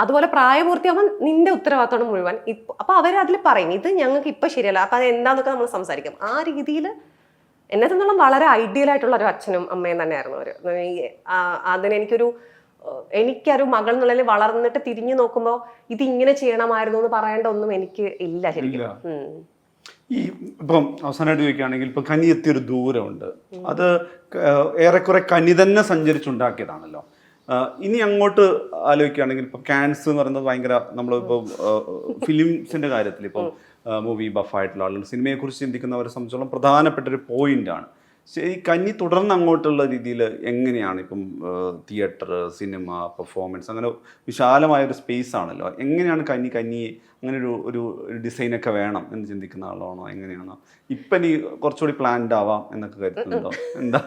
അതുപോലെ പ്രായപൂർത്തിയാകുമ്പോൾ നിന്റെ ഉത്തരവാദിത്തമാണ് മുഴുവൻ. അപ്പൊ അവരതിൽ പറയും ഇത് ഞങ്ങൾക്ക് ഇപ്പൊ ശരിയല്ല, അപ്പൊ അത് എന്താന്നൊക്കെ നമ്മൾ സംസാരിക്കും. ആ രീതിയിൽ എന്നെ തന്നോളം വളരെ ഐഡിയൽ ആയിട്ടുള്ള ഒരു അച്ഛനും അമ്മയും തന്നെയായിരുന്നു അവര്. എനിക്കൊരു മകൾ എന്നുള്ളതിൽ വളർന്നിട്ട് തിരിഞ്ഞു നോക്കുമ്പോൾ ഇത് ഇങ്ങനെ ചെയ്യണമായിരുന്നു എന്ന് പറയേണ്ട ഒന്നും എനിക്ക് ഇല്ല ശരിക്കും. ഈ ഇപ്പം അവസാനമായിട്ട് ചോദിക്കുകയാണെങ്കിൽ ഇപ്പം കനി എത്തിയൊരു ദൂരമുണ്ട്, അത് ഏറെക്കുറെ കനി തന്നെ സഞ്ചരിച്ചുണ്ടാക്കിയതാണല്ലോ. ഇനി അങ്ങോട്ട് ആലോചിക്കുകയാണെങ്കിൽ ഇപ്പം ക്യാൻസ് എന്ന് പറയുന്നത് ഭയങ്കര നമ്മളിപ്പോൾ ഫിലിംസിൻ്റെ കാര്യത്തിൽ ഇപ്പം മൂവി ബഫായിട്ടുള്ള ആളുകൾ സിനിമയെക്കുറിച്ച് ചിന്തിക്കുന്നവരെ സംബന്ധിച്ചോളം പ്രധാനപ്പെട്ടൊരു പോയിന്റാണ്. ഈ കന്നി തുടർന്ന് അങ്ങോട്ടുള്ള രീതിയിൽ എങ്ങനെയാണ് ഇപ്പം തിയേറ്റർ, സിനിമ, പെർഫോമൻസ് അങ്ങനെ വിശാലമായൊരു സ്പേസ് ആണല്ലോ. എങ്ങനെയാണ് കന്നി അങ്ങനെ ഒരു ഡിസൈനൊക്കെ വേണം എന്ന് ചിന്തിക്കുന്ന ആളാണോ? എങ്ങനെയാണോ ഇപ്പം നീ കുറച്ചുകൂടി പ്ലാൻഡ് ആവാം എന്നൊക്കെ കരുതുന്നുണ്ടോ? എന്താ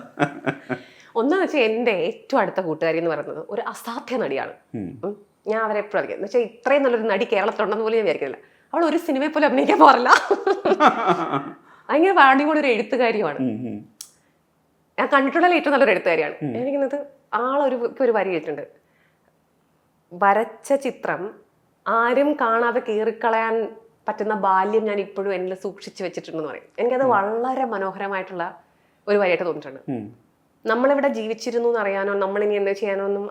ഒന്നാന്ന് വെച്ചാൽ എൻ്റെ ഏറ്റവും അടുത്ത കൂട്ടുകാരി എന്ന് പറയുന്നത് ഒരു അസാധ്യ നടിയാണ്. ഞാൻ അവരെ എപ്പോഴും അറിയാം. എന്ന് വെച്ചാൽ ഇത്രയും നല്ലൊരു നടി കേരളത്തിലുണ്ടെന്ന് പോലും ഞാൻ വിചാരിക്കുന്നില്ല. അവൾ ഒരു സിനിമയെ പോലും അഭിനയിക്കാൻ പോറില്ല. ഭയങ്കര അടിപൊളി ഒരു എഴുത്തുകാരിയുമാണ്. ഞാൻ കണ്ടിട്ടുള്ള ഏറ്റവും നല്ലൊരു എഴുത്തുകാരിയാണ്. എനിക്കുന്നത് ഒരു വരി കേട്ടിട്ടുണ്ട്, വരച്ച ചിത്രം ആരും കാണാതെ കീറിക്കളയാൻ പറ്റുന്ന ബാല്യം ഞാൻ ഇപ്പോഴും എന്നിൽ സൂക്ഷിച്ചു വെച്ചിട്ടുണ്ടെന്ന് പറയും. എനിക്കത് വളരെ മനോഹരമായിട്ടുള്ള ഒരു വരിയായിട്ട് തോന്നിയിട്ടുണ്ട്. നമ്മളിവിടെ ജീവിച്ചിരുന്നു എന്ന് അറിയാനോ നമ്മളിനി എന്താ ചെയ്യാനോ ഒന്നും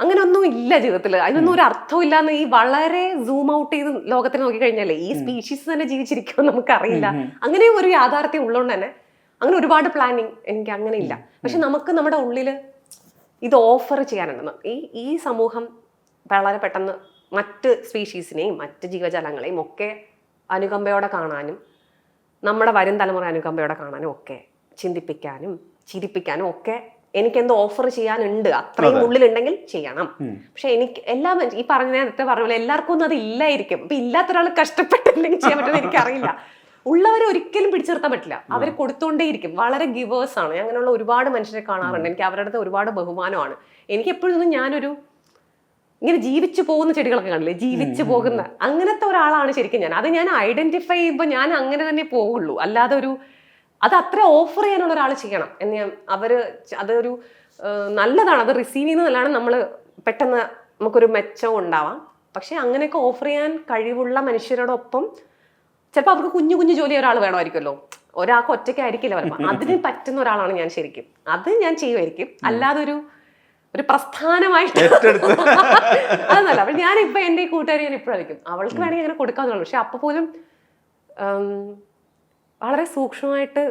അങ്ങനെയൊന്നും ഇല്ല ജീവിതത്തിൽ. അതിനൊന്നും ഒരു അർത്ഥവും ഇല്ലാന്ന് ഈ വളരെ സൂം ഔട്ട് ചെയ്ത് ലോകത്തിന് നോക്കിക്കഴിഞ്ഞാലേ ഈ സ്പീഷീസ് തന്നെ ജീവിച്ചിരിക്കുമെന്ന് നമുക്കറിയില്ല. അങ്ങനെ ഒരു യാഥാർത്ഥ്യം ഉള്ളതുകൊണ്ട് തന്നെ അങ്ങനെ ഒരുപാട് പ്ലാനിങ് എനിക്ക് അങ്ങനെ ഇല്ല. പക്ഷെ നമുക്ക് നമ്മുടെ ഉള്ളിൽ ഇത് ഓഫർ ചെയ്യാനുണ്ടെന്ന് ഈ സമൂഹം വളരെ പെട്ടെന്ന് മറ്റ് സ്പീഷീസിനെയും മറ്റ് ജീവജാലങ്ങളെയും ഒക്കെ അനുകമ്പയോടെ കാണാനും നമ്മുടെ വരും തലമുറ അനുകമ്പയോടെ കാണാനും ഒക്കെ ചിന്തിപ്പിക്കാനും ചിരിപ്പിക്കാനും ഒക്കെ എനിക്കെന്തോ ഓഫർ ചെയ്യാനുണ്ട്. അത്രയും ഉള്ളിലുണ്ടെങ്കിൽ ചെയ്യണം. പക്ഷെ എനിക്ക് എല്ലാം ഈ നേരത്തെ പറഞ്ഞ പോലെ എല്ലാവർക്കും ഒന്നും അത് ഇല്ലായിരിക്കും. അപ്പൊ ഇല്ലാത്ത ഒരാൾ കഷ്ടപ്പെട്ടില്ലെങ്കിൽ ചെയ്യാൻ പറ്റുമെന്ന് എനിക്കറിയില്ല. ഉള്ളവരെ ഒരിക്കലും പിടിച്ചു നിർത്താൻ പറ്റില്ല. അവർ കൊടുത്തോണ്ടേയിരിക്കും. വളരെ ഗിവേഴ്സ് ആണ്. അങ്ങനെയുള്ള ഒരുപാട് മനുഷ്യരെ കാണാറുണ്ട്. എനിക്ക് അവരുടെ അടുത്ത് ഒരുപാട് ബഹുമാനമാണ്. എനിക്ക് എപ്പോഴും ഞാനൊരു ഇങ്ങനെ ജീവിച്ചു പോകുന്ന ചെടികളൊക്കെ കാണില്ലേ, ജീവിച്ചു പോകുന്ന അങ്ങനത്തെ ഒരാളാണ് ശരിക്കും ഞാൻ. അത് ഞാൻ ഐഡന്റിഫൈ ചെയ്യുമ്പോൾ ഞാൻ അങ്ങനെ തന്നെ പോവുള്ളൂ. അല്ലാതെ അത് അത്ര ഓഫർ ചെയ്യാനുള്ള ഒരാൾ ചെയ്യണം എന്ന് അതൊരു നല്ലതാണ്. അത് റിസീവ് ചെയ്യുന്നതല്ലാണ് നമ്മൾ പെട്ടെന്ന് നമുക്കൊരു മെച്ചം ഉണ്ടാവാം. പക്ഷെ അങ്ങനെയൊക്കെ ഓഫർ ചെയ്യാൻ കഴിവുള്ള മനുഷ്യരോടൊപ്പം ചിലപ്പോൾ അവർക്ക് കുഞ്ഞു കുഞ്ഞു ജോലി ഒരാൾ വേണമായിരിക്കുമല്ലോ. ഒരാൾക്ക് ഒറ്റയ്ക്കായിരിക്കില്ല വരുമ്പോൾ അതിന് പറ്റുന്ന ഒരാളാണ് ഞാൻ ശരിക്കും. അത് ഞാൻ ചെയ്യുമായിരിക്കും. അല്ലാതെ ഒരു പ്രസ്ഥാനമായിട്ട് അതൊന്നല്ല. അപ്പൊ ഞാനിപ്പോ എന്റെ ഈ കൂട്ടുകാരി ഞാൻ ഇപ്പോഴും വയ്ക്കും. അവൾക്ക് വേണമെങ്കിൽ അങ്ങനെ കൊടുക്കാവുന്നതാണ്. പക്ഷെ അപ്പൊ പോലും വളരെ സൂക്ഷ്മമായിട്ട്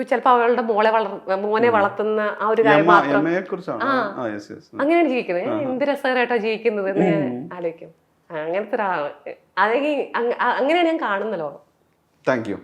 ചിലപ്പോ അവളുടെ മോനെ വളർത്തുന്ന ആ ഒരു കാര്യം മാത്രം അങ്ങനെയാണ് ജീവിക്കുന്നത്. എന്ത് രസകരമായിട്ടാ ജീവിക്കുന്നത് എന്ന് ഞാൻ ആലോചിക്കും. അങ്ങനത്തെ ഒരാളാണ്. അതെങ്കിൽ അങ്ങനെയാണ് ഞാൻ കാണുന്ന ലോകം. Thank you.